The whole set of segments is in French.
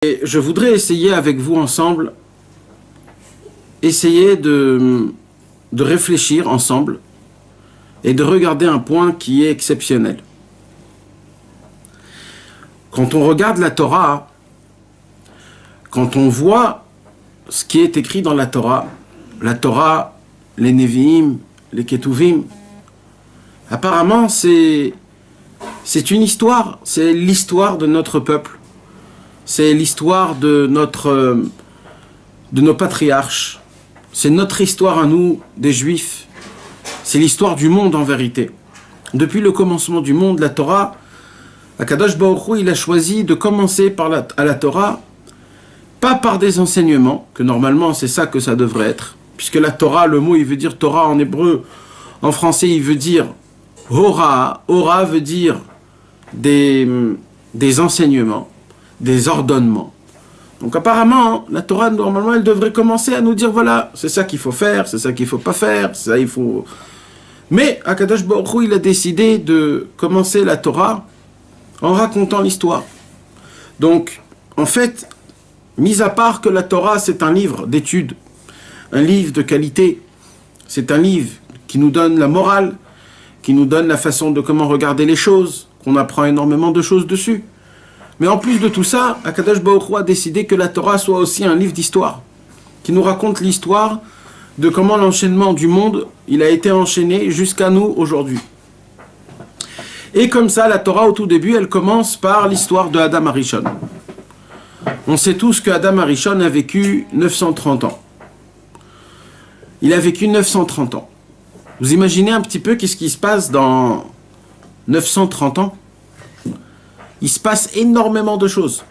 Et je voudrais essayer avec vous ensemble, essayer de réfléchir ensemble et de regarder un point qui est exceptionnel. Quand on regarde la Torah, quand on voit ce qui est écrit dans la Torah, les Nevi'im, les Ketuvim, apparemment c'est une histoire, c'est l'histoire de notre peuple. C'est l'histoire de nos patriarches. C'est notre histoire à nous, des Juifs. C'est l'histoire du monde en vérité. Depuis le commencement du monde, la Torah, Akadosh Baruch Hu, il a choisi de commencer à la Torah, pas par des enseignements, que normalement c'est ça que ça devrait être, puisque la Torah, le mot il veut dire Torah en hébreu, en français il veut dire Hora. Hora veut dire des enseignements, des ordonnements. Donc apparemment, la Torah, normalement, elle devrait commencer à nous dire, voilà, c'est ça qu'il faut faire, c'est ça qu'il ne faut pas faire, c'est ça il faut... Mais Akadosh Baruch Hu, il a décidé de commencer la Torah en racontant l'histoire. Donc, en fait, mis à part que la Torah, c'est un livre d'études, un livre de qualité, c'est un livre qui nous donne la morale, qui nous donne la façon de comment regarder les choses, qu'on apprend énormément de choses dessus. Mais en plus de tout ça, Akadosh Baruch Hu a décidé que la Torah soit aussi un livre d'histoire, qui nous raconte l'histoire de comment l'enchaînement du monde, il a été enchaîné jusqu'à nous aujourd'hui. Et comme ça, la Torah au tout début, elle commence par l'histoire de Adam Arishon. On sait tous que Adam Arishon a vécu 930 ans. Il a vécu 930 ans. Vous imaginez un petit peu qu'est-ce qui se passe dans 930 ans? Il se passe énormément de choses.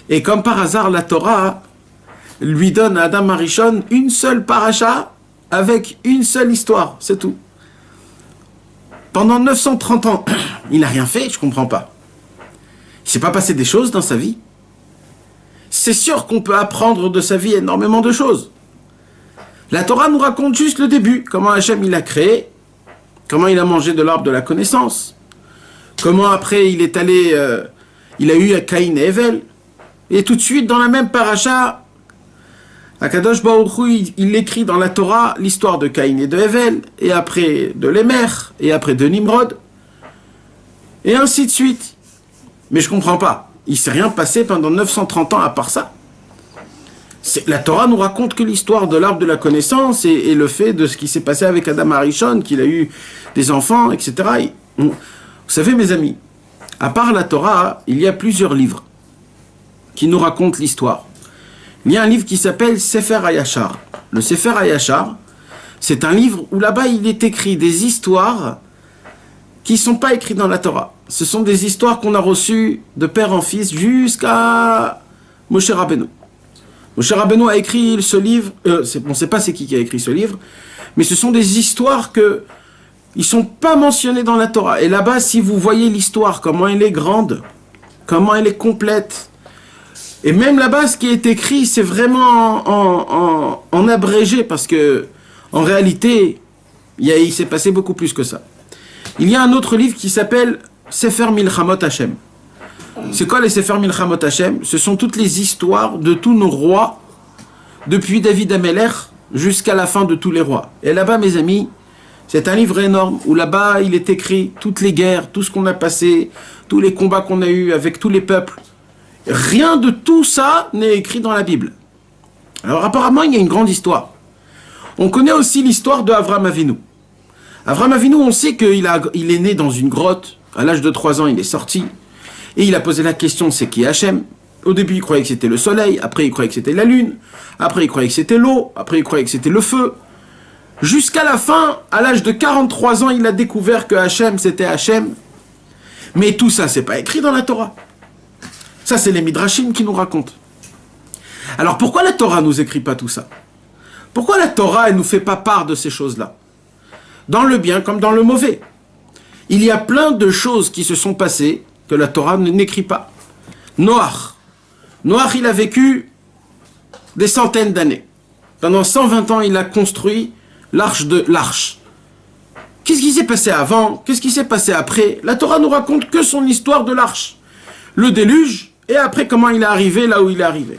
Et comme par hasard, la Torah lui donne à Adam Arishon une seule paracha avec une seule histoire, c'est tout. Pendant 930 ans, il n'a rien fait, je ne comprends pas. Il ne s'est pas passé des choses dans sa vie. C'est sûr qu'on peut apprendre de sa vie énormément de choses. La Torah nous raconte juste le début, comment Hachem il a créé, comment il a mangé de l'arbre de la connaissance, comment après il est allé, il a eu Caïn et Hevel. Et tout de suite, dans la même paracha, Akadosh Baruch Hu, il écrit dans la Torah l'histoire de Caïn et de Hevel, et après de Lémer, et après de Nimrod, et ainsi de suite. Mais je ne comprends pas. Il ne s'est rien passé pendant 930 ans à part ça. La Torah nous raconte que l'histoire de l'arbre de la connaissance et le fait de ce qui s'est passé avec Adam Arishon, qu'il a eu des enfants, etc. Vous savez, mes amis, à part la Torah, il y a plusieurs livres qui nous racontent l'histoire. Il y a un livre qui s'appelle Sefer HaYashar. Le Sefer HaYashar, c'est un livre où là-bas il est écrit des histoires qui ne sont pas écrites dans la Torah. Ce sont des histoires qu'on a reçues de père en fils jusqu'à Moshe Rabbeinu. Moshe Rabbeinu a écrit ce livre, on ne sait pas c'est qui a écrit ce livre, mais ce sont des histoires que ils ne sont pas mentionnés dans la Torah. Et là-bas, si vous voyez l'histoire, comment elle est grande, comment elle est complète, et même là-bas, ce qui est écrit, c'est vraiment en abrégé, parce que en réalité, il s'est passé beaucoup plus que ça. Il y a un autre livre qui s'appelle Sefer Milchamot Hashem. C'est quoi les Sefer Milchamot Hashem? Ce sont toutes les histoires de tous nos rois, depuis David Amelech jusqu'à la fin de tous les rois. Et là-bas, mes amis, c'est un livre énorme où là-bas, il est écrit toutes les guerres, tout ce qu'on a passé, tous les combats qu'on a eus avec tous les peuples. Rien de tout ça n'est écrit dans la Bible. Alors apparemment, il y a une grande histoire. On connaît aussi l'histoire de Avraham Avinu. Avraham Avinu, on sait qu'il est né dans une grotte. À l'âge de 3 ans, il est sorti. Et il a posé la question, c'est qui Hachem? Au début, il croyait que c'était le soleil. Après, il croyait que c'était la lune. Après, il croyait que c'était l'eau. Après, il croyait que c'était le feu. Jusqu'à la fin, à l'âge de 43 ans, il a découvert que Hachem, c'était Hachem. Mais tout ça, c'est pas écrit dans la Torah. Ça, c'est les Midrashim qui nous racontent. Alors, pourquoi la Torah nous écrit pas tout ça? Pourquoi la Torah, elle nous fait pas part de ces choses-là? Dans le bien comme dans le mauvais. Il y a plein de choses qui se sont passées que la Torah n'écrit pas. Noach, il a vécu des centaines d'années. Pendant 120 ans, il a construit l'arche. Qu'est-ce qui s'est passé avant? Qu'est-ce qui s'est passé après? La Torah nous raconte que son histoire de l'arche. Le déluge, Et après, comment il est arrivé là où il est arrivé.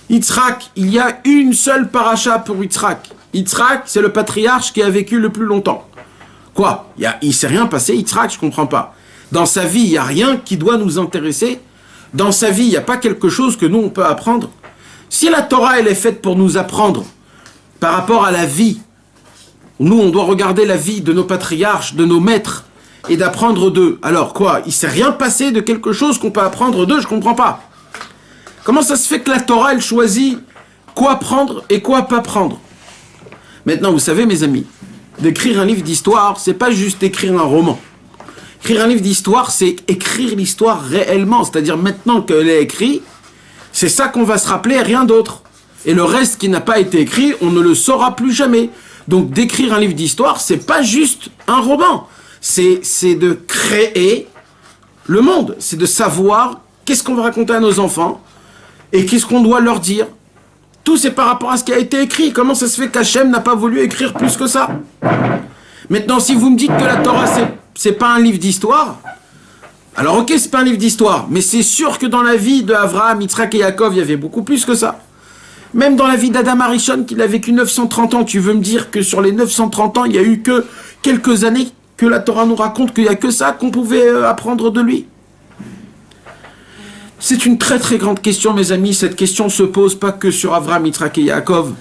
Yitzhak, il y a une seule paracha pour Yitzhak. Yitzhak, c'est le patriarche qui a vécu le plus longtemps. Quoi? Il s'est rien passé, Yitzhak, je comprends pas. Dans sa vie, il n'y a rien qui doit nous intéresser. Dans sa vie, il n'y a pas quelque chose que nous, on peut apprendre. Si la Torah, elle est faite pour nous apprendre par rapport à la vie, nous, on doit regarder la vie de nos patriarches, de nos maîtres, et d'apprendre d'eux. Alors quoi? Il ne s'est rien passé de quelque chose qu'on peut apprendre d'eux? Je comprends pas. Comment ça se fait que la Torah, elle choisit quoi prendre et quoi pas prendre? Maintenant, vous savez, mes amis, d'écrire un livre d'histoire, c'est pas juste écrire un roman. Écrire un livre d'histoire, c'est écrire l'histoire réellement. C'est-à-dire, maintenant qu'elle est écrite, c'est ça qu'on va se rappeler, rien d'autre. Et le reste qui n'a pas été écrit, on ne le saura plus jamais. Donc, d'écrire un livre d'histoire, c'est pas juste un roman. C'est de créer le monde. C'est de savoir qu'est-ce qu'on va raconter à nos enfants et qu'est-ce qu'on doit leur dire. Tout, c'est par rapport à ce qui a été écrit. Comment ça se fait qu'Hachem n'a pas voulu écrire plus que ça? Maintenant, si vous me dites que la Torah, c'est pas un livre d'histoire, alors ok, c'est pas un livre d'histoire, mais c'est sûr que dans la vie de Avraham, Yitzhak et Yaakov, il y avait beaucoup plus que ça. Même dans la vie d'Adam Arishon, qu'il a vécu 930 ans, tu veux me dire que sur les 930 ans, il n'y a eu que quelques années que la Torah nous raconte qu'il n'y a que ça qu'on pouvait apprendre de lui? C'est une très très grande question, mes amis. Cette question ne se pose pas que sur Avraham, Yitzhak et Yaakov.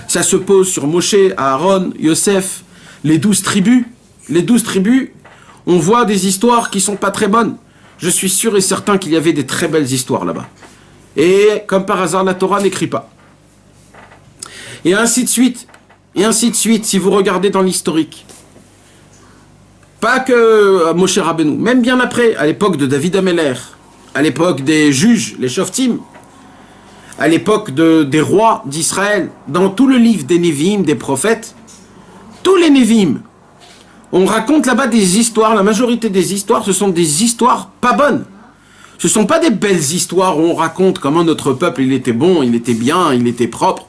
Ça se pose sur Moshe, Aaron, Yosef, les 12 tribus. Les 12 tribus, on voit des histoires qui sont pas très bonnes. Je suis sûr et certain qu'il y avait des très belles histoires là-bas. Et comme par hasard, la Torah n'écrit pas. Et ainsi de suite. Et ainsi de suite, si vous regardez dans l'historique. Pas que Moshe Rabbeinu, même bien après, à l'époque de David Ameller, à l'époque des juges, les Shoftim, à l'époque des rois d'Israël, dans tout le livre des Névim, des prophètes, tous les Névim, on raconte là-bas des histoires, la majorité des histoires, ce sont des histoires pas bonnes. Ce ne sont pas des belles histoires où on raconte comment notre peuple, il était bon, il était bien, il était propre.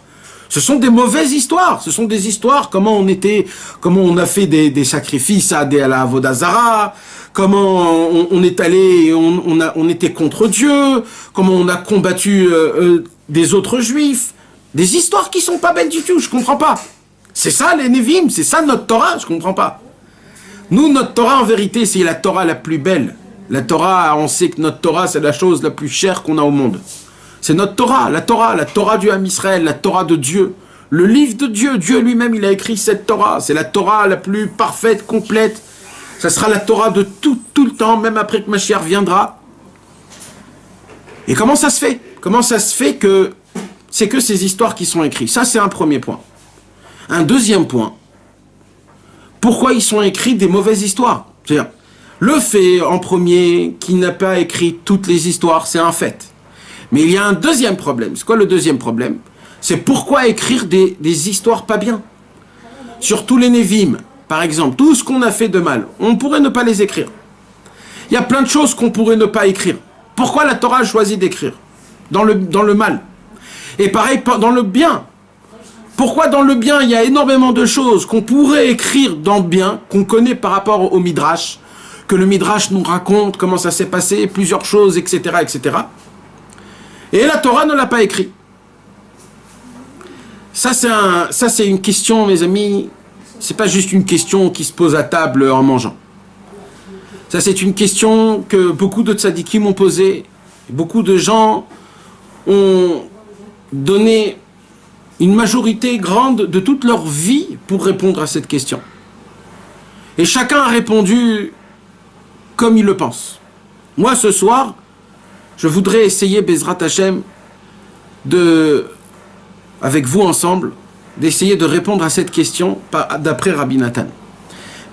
Ce sont des mauvaises histoires. Ce sont des histoires comment on a fait des sacrifices à la Avodah Zarah, comment on est allé, on était contre Dieu, comment on a combattu des autres juifs. Des histoires qui sont pas belles du tout, je comprends pas. C'est ça les Névim, c'est ça notre Torah, je comprends pas. Nous, notre Torah, en vérité, c'est la Torah la plus belle. La Torah, on sait que notre Torah, c'est la chose la plus chère qu'on a au monde. C'est notre Torah, la Torah du Ham Israël, la Torah de Dieu. Le livre de Dieu, Dieu lui-même, il a écrit cette Torah. C'est la Torah la plus parfaite, complète. Ça sera la Torah de tout le temps, même après que Mashiach viendra. Et comment ça se fait? Comment ça se fait que c'est que ces histoires qui sont écrites? Ça, c'est un premier point. Un deuxième point. Pourquoi ils sont écrits des mauvaises histoires? C'est-à-dire, le fait, en premier, qu'il n'a pas écrit toutes les histoires, c'est un fait. Mais il y a un deuxième problème. C'est quoi le deuxième problème? C'est pourquoi écrire des histoires pas bien? Surtout les Névim, par exemple. Tout ce qu'on a fait de mal, on pourrait ne pas les écrire. Il y a plein de choses qu'on pourrait ne pas écrire. Pourquoi la Torah a choisi d'écrire dans le mal? Et pareil, dans le bien. Pourquoi dans le bien, il y a énormément de choses qu'on pourrait écrire dans le bien, qu'on connaît par rapport au Midrash, que le Midrash nous raconte comment ça s'est passé, plusieurs choses, etc., etc. Et la Torah ne l'a pas écrit. Ça, c'est une question, mes amis, c'est pas juste une question qui se pose à table en mangeant. Ça, c'est une question que beaucoup de tzadikim m'ont posée. Beaucoup de gens ont donné une majorité grande de toute leur vie pour répondre à cette question. Et chacun a répondu comme il le pense. Moi, ce soir, je voudrais essayer, Bezrat Hashem, avec vous ensemble, d'essayer de répondre à cette question d'après Rabbi Nathan.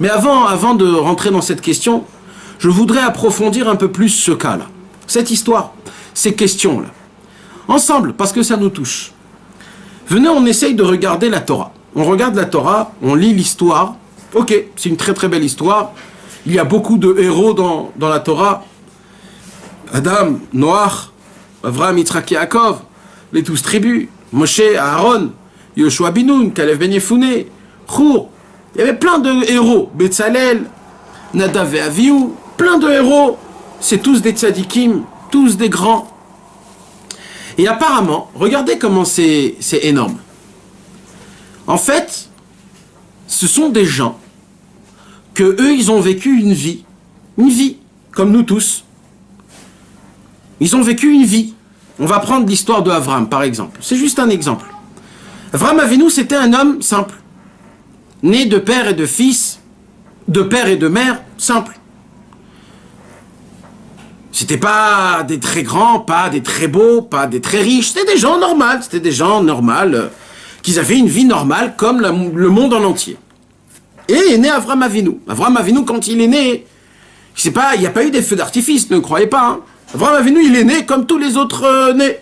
Mais avant de rentrer dans cette question, je voudrais approfondir un peu plus ce cas-là, cette histoire, ces questions-là, ensemble, parce que ça nous touche. Venez, on essaye de regarder la Torah. On regarde la Torah, on lit l'histoire. Ok, c'est une très très belle histoire. Il y a beaucoup de héros dans la Torah. Adam, Noach, Avraham, Yitzhak et Yaakov, les 12 tribus, Moshe, Aaron, Yoshua ben Nun, Kalev ben Yefouné, Chour. Il y avait plein de héros. Betzalel, Nadav et Avihu, plein de héros. C'est tous des tzadikim. tous des grands. Et apparemment, regardez comment c'est énorme. En fait, ce sont des gens que eux, ils ont vécu une vie, comme nous tous. Ils ont vécu une vie. On va prendre l'histoire de Avram, par exemple. C'est juste un exemple. Avram Avinu, c'était un homme simple, né de père et de fils, de père et de mère, simple. C'était pas des très grands, pas des très beaux, pas des très riches. C'était des gens normaux, qui avaient une vie normale comme le monde en entier. Et est né Avram Avinu. Avram Avinu, quand il est né, il n'y a pas eu des feux d'artifice, ne croyez pas. Hein. Avram Avinu, il est né comme tous les autres nés.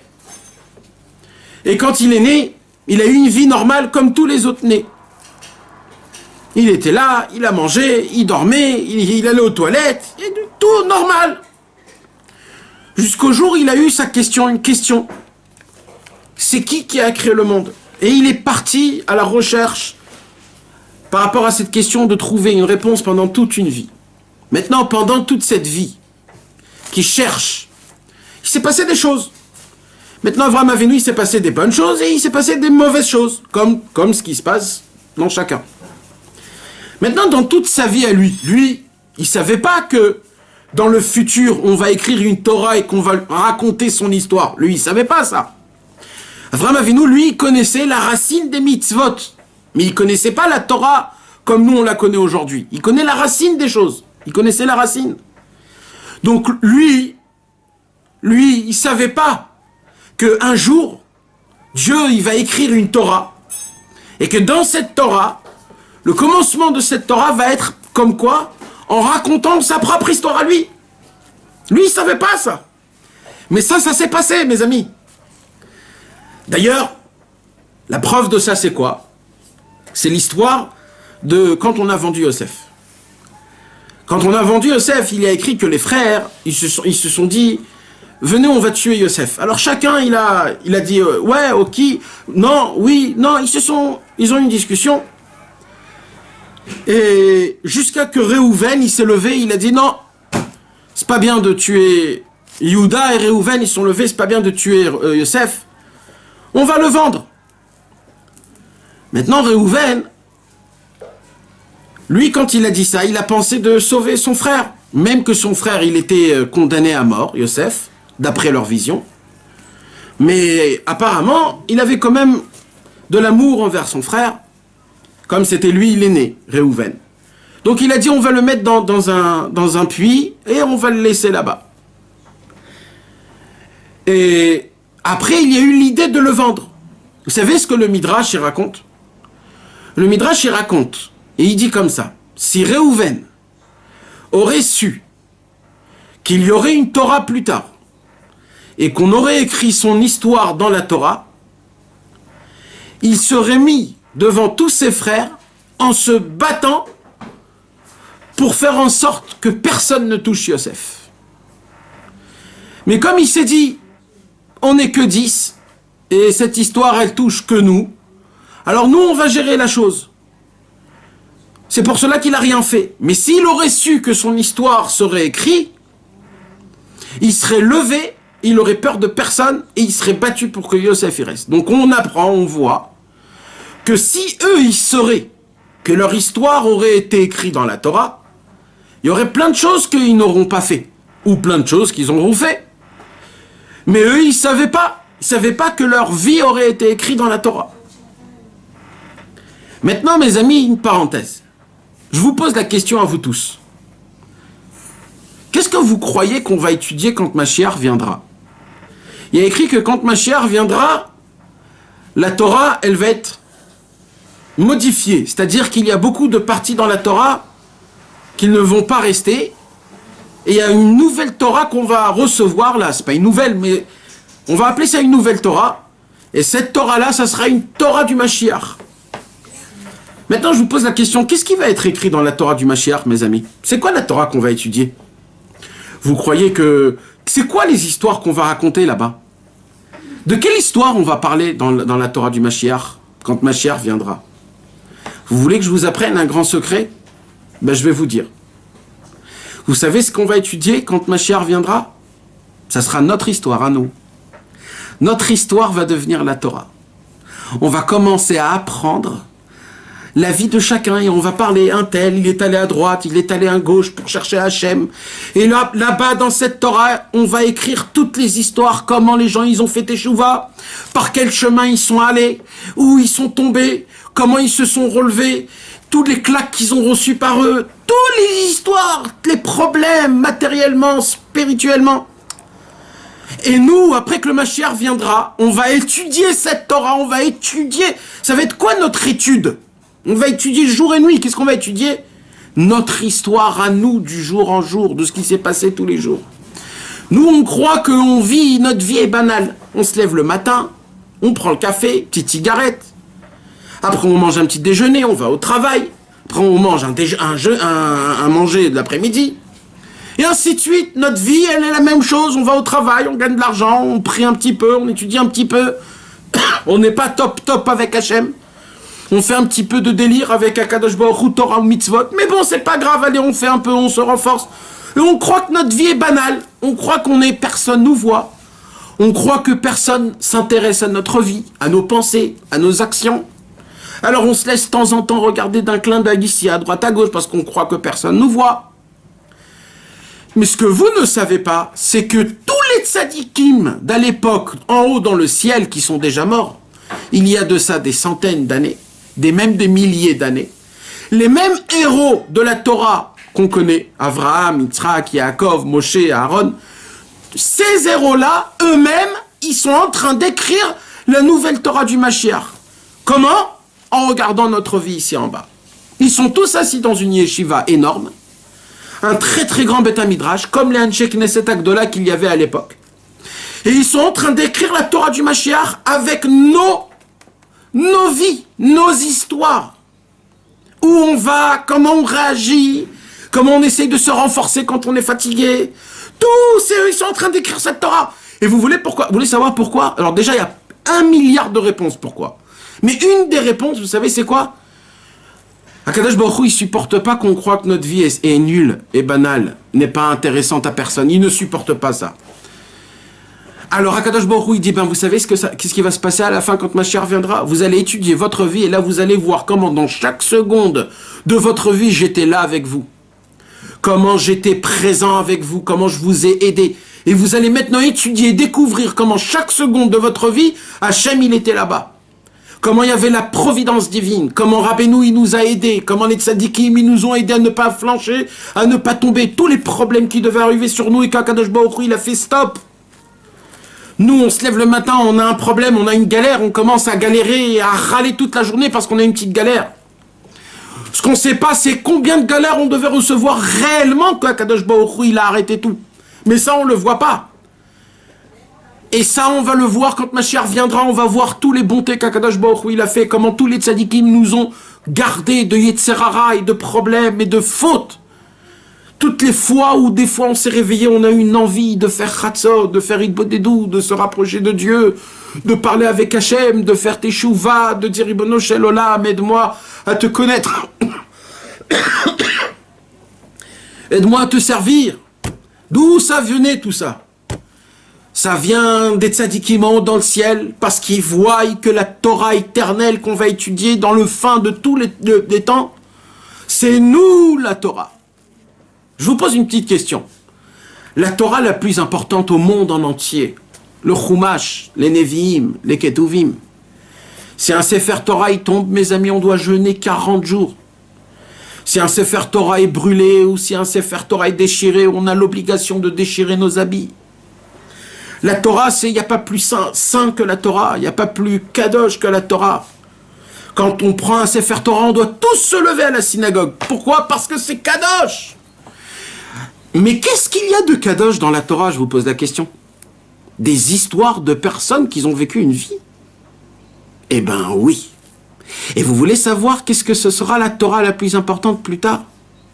Et quand il est né, il a eu une vie normale comme tous les autres nés. Il était là, il a mangé, il dormait, il allait aux toilettes, et tout normal. Jusqu'au jour où il a eu une question. C'est qui a créé le monde? Et il est parti à la recherche par rapport à cette question de trouver une réponse pendant toute une vie. Maintenant, pendant toute cette vie, qui cherche, il s'est passé des choses. Maintenant, Avram Avinu, il s'est passé des bonnes choses et il s'est passé des mauvaises choses, comme ce qui se passe dans chacun. Maintenant, dans toute sa vie à lui, il savait pas que dans le futur, on va écrire une Torah et qu'on va raconter son histoire. Lui, il savait pas ça. Avram Avinu, lui, il connaissait la racine des mitzvot. Mais il connaissait pas la Torah comme nous, on la connaît aujourd'hui. Il connaît la racine des choses. Il connaissait la racine. Donc, lui, il savait pas qu'un jour, Dieu, il va écrire une Torah. Et que dans cette Torah, le commencement de cette Torah va être comme quoi? En racontant sa propre histoire à lui. Lui, il savait pas ça. Mais ça s'est passé, mes amis. D'ailleurs, la preuve de ça, c'est quoi? C'est l'histoire de quand on a vendu Yosef. Quand on a vendu Yosef, il y a écrit que les frères, ils se sont dit, venez, on va tuer Yosef. Alors chacun, il a dit, ouais, ok, non, oui, non, ils ont eu une discussion. Et jusqu'à que Réhouven, il s'est levé, il a dit, non, c'est pas bien de tuer Yehuda, et Réhouven, ils sont levés, c'est pas bien de tuer Yosef. On va le vendre. Maintenant, Réhouven, lui, quand il a dit ça, il a pensé de sauver son frère. Même que son frère, il était condamné à mort, Yosef, d'après leur vision. Mais apparemment, il avait quand même de l'amour envers son frère, comme c'était lui l'aîné, Réhouven. Donc il a dit, on va le mettre dans un puits, et on va le laisser là-bas. Et après, il y a eu l'idée de le vendre. Vous savez ce que le Midrash, il raconte? Le Midrash, il raconte, et il dit comme ça, si Réhouven aurait su qu'il y aurait une Torah plus tard, et qu'on aurait écrit son histoire dans la Torah, il serait mis devant tous ses frères en se battant pour faire en sorte que personne ne touche Yosef. Mais comme il s'est dit, on n'est que 10, et cette histoire, elle touche que nous, alors nous, on va gérer la chose. C'est pour cela qu'il n'a rien fait. Mais s'il aurait su que son histoire serait écrite, il serait levé, il aurait peur de personne, et il serait battu pour que Yosef y reste. Donc on apprend, on voit, que si eux, ils sauraient que leur histoire aurait été écrite dans la Torah, il y aurait plein de choses qu'ils n'auront pas fait, ou plein de choses qu'ils auront fait. Mais eux, ils savaient pas que leur vie aurait été écrite dans la Torah. Maintenant, mes amis, une parenthèse. Je vous pose la question à vous tous. Qu'est-ce que vous croyez qu'on va étudier quand Mashiach viendra? Il y a écrit que quand Mashiach viendra, la Torah, elle va être modifiée. C'est-à-dire qu'il y a beaucoup de parties dans la Torah qui ne vont pas rester. Et il y a une nouvelle Torah qu'on va recevoir là. C'est pas une nouvelle, mais on va appeler ça une nouvelle Torah. Et cette Torah-là, ça sera une Torah du Mashiach. Maintenant, je vous pose la question, qu'est-ce qui va être écrit dans la Torah du Mashiach, mes amis? C'est quoi la Torah qu'on va étudier? Vous croyez que... C'est quoi les histoires qu'on va raconter là-bas? De quelle histoire on va parler dans la Torah du Mashiach, quand Mashiach viendra? Vous voulez que je vous apprenne un grand secret? Ben, je vais vous dire. Vous savez ce qu'on va étudier quand Mashiach viendra? Ça sera notre histoire à nous. Notre histoire va devenir la Torah. On va commencer à apprendre la vie de chacun et on va parler un tel, il est allé à droite, il est allé à gauche pour chercher Hachem. Et là-bas dans cette Torah, on va écrire toutes les histoires, comment les gens ils ont fait Teshuvah, par quel chemin ils sont allés, où ils sont tombés, comment ils se sont relevés, tous les claques qu'ils ont reçus par eux, toutes les histoires, les problèmes matériellement, spirituellement. Et nous, après que le Mashiach viendra, on va étudier cette Torah, on va étudier. Ça va être quoi notre étude? On va étudier jour et nuit. Qu'est-ce qu'on va étudier? Notre histoire à nous, du jour en jour, de ce qui s'est passé tous les jours. Nous, on croit qu'on vit, notre vie est banale. On se lève le matin, on prend le café, petite cigarette. Après, on mange un petit déjeuner, on va au travail. Après, on mange un manger de l'après-midi. Et ainsi de suite. Notre vie, elle est la même chose. On va au travail, on gagne de l'argent, on prie un petit peu, on étudie un petit peu. On n'est pas top avec Hachem. On fait un petit peu de délire avec Akadosh Baruch Hu, Torah ou Mitzvot. Mais bon, c'est pas grave, allez, on fait un peu, on se renforce. Et on croit que notre vie est banale. On croit personne nous voit. On croit que personne s'intéresse à notre vie, à nos pensées, à nos actions. Alors on se laisse de temps en temps regarder d'un clin d'œil ici, à droite, à gauche, parce qu'on croit que personne nous voit. Mais ce que vous ne savez pas, c'est que tous les tzadikim d'à l'époque, en haut dans le ciel, qui sont déjà morts, il y a de ça des centaines d'années, même des milliers d'années, les mêmes héros de la Torah qu'on connaît, Abraham, Yitzhak, Yaakov, Moshe, Aaron, ces héros-là, eux-mêmes, ils sont en train d'écrire la nouvelle Torah du Mashiach. Comment? En regardant notre vie ici en bas. Ils sont tous assis dans une yeshiva énorme, un très très grand Beth Midrash, comme les Anshe Knesset Agdola qu'il y avait à l'époque. Et ils sont en train d'écrire la Torah du Mashiach avec nos vies, nos histoires. Où on va, comment on réagit, comment on essaye de se renforcer quand on est fatigué. Tous eux, ils sont en train d'écrire cette Torah. Et vous voulez pourquoi? Vous voulez savoir pourquoi? Alors déjà, il y a 1 milliard de réponses pourquoi. Mais une des réponses, vous savez, c'est quoi? Akadosh Baruch Hu, il supporte pas qu'on croit que notre vie est nulle, est banale, n'est pas intéressante à personne. Il ne supporte pas ça. Alors Akadosh Baruch Hu, il dit, ben vous savez qu'est-ce qui va se passer à la fin quand Mashiach viendra? Vous allez étudier votre vie et là vous allez voir comment dans chaque seconde de votre vie j'étais là avec vous. Comment j'étais présent avec vous, comment je vous ai aidé. Et vous allez maintenant étudier, découvrir comment chaque seconde de votre vie, Hachem il était là-bas. Comment il y avait la providence divine, comment Rabbeinu il nous a aidés, comment les tzadikim ils nous ont aidés à ne pas flancher, à ne pas tomber, tous les problèmes qui devaient arriver sur nous et qu'Akadosh Baruch Hu il a fait stop. Nous on se lève le matin, on a un problème, on a une galère, on commence à galérer et à râler toute la journée parce qu'on a une petite galère. Ce qu'on ne sait pas c'est combien de galères on devait recevoir réellement qu'Akadosh Baruch Hu il a arrêté tout. Mais ça on le voit pas. Et ça, on va le voir quand Mashiach viendra, on va voir tous les bontés qu'Akadosh Baruch Hu il a fait, comment tous les tzadikim nous ont gardés de Yetzerara et de problèmes et de fautes. Toutes les fois où des fois on s'est réveillé, on a eu une envie de faire Chatzot, de faire Idbodedou, de se rapprocher de Dieu, de parler avec Hachem, de faire Teshuvah, de dire Ribono Shel Olam, aide-moi à te connaître. Aide-moi à te servir. D'où ça venait tout ça? Ça vient des tzadikim en haut dans le ciel, parce qu'ils voient que la Torah éternelle qu'on va étudier dans le fin de tous les temps, c'est nous la Torah. Je vous pose une petite question. La Torah la plus importante au monde en entier, le Chumash, les Nevi'im, les Ketuvim, si un Sefer Torah il tombe, mes amis, on doit jeûner 40 jours. Si un Sefer Torah est brûlé, ou si un Sefer Torah est déchiré, on a l'obligation de déchirer nos habits. La Torah, il n'y a pas plus saint que la Torah, il n'y a pas plus kadosh que la Torah. Quand on prend un Sefer Torah, on doit tous se lever à la synagogue. Pourquoi? Parce que c'est kadosh. Mais qu'est-ce qu'il y a de kadosh dans la Torah, je vous pose la question? Des histoires de personnes qui ont vécu une vie? Eh ben oui. Et vous voulez savoir qu'est-ce que ce sera la Torah la plus importante plus tard?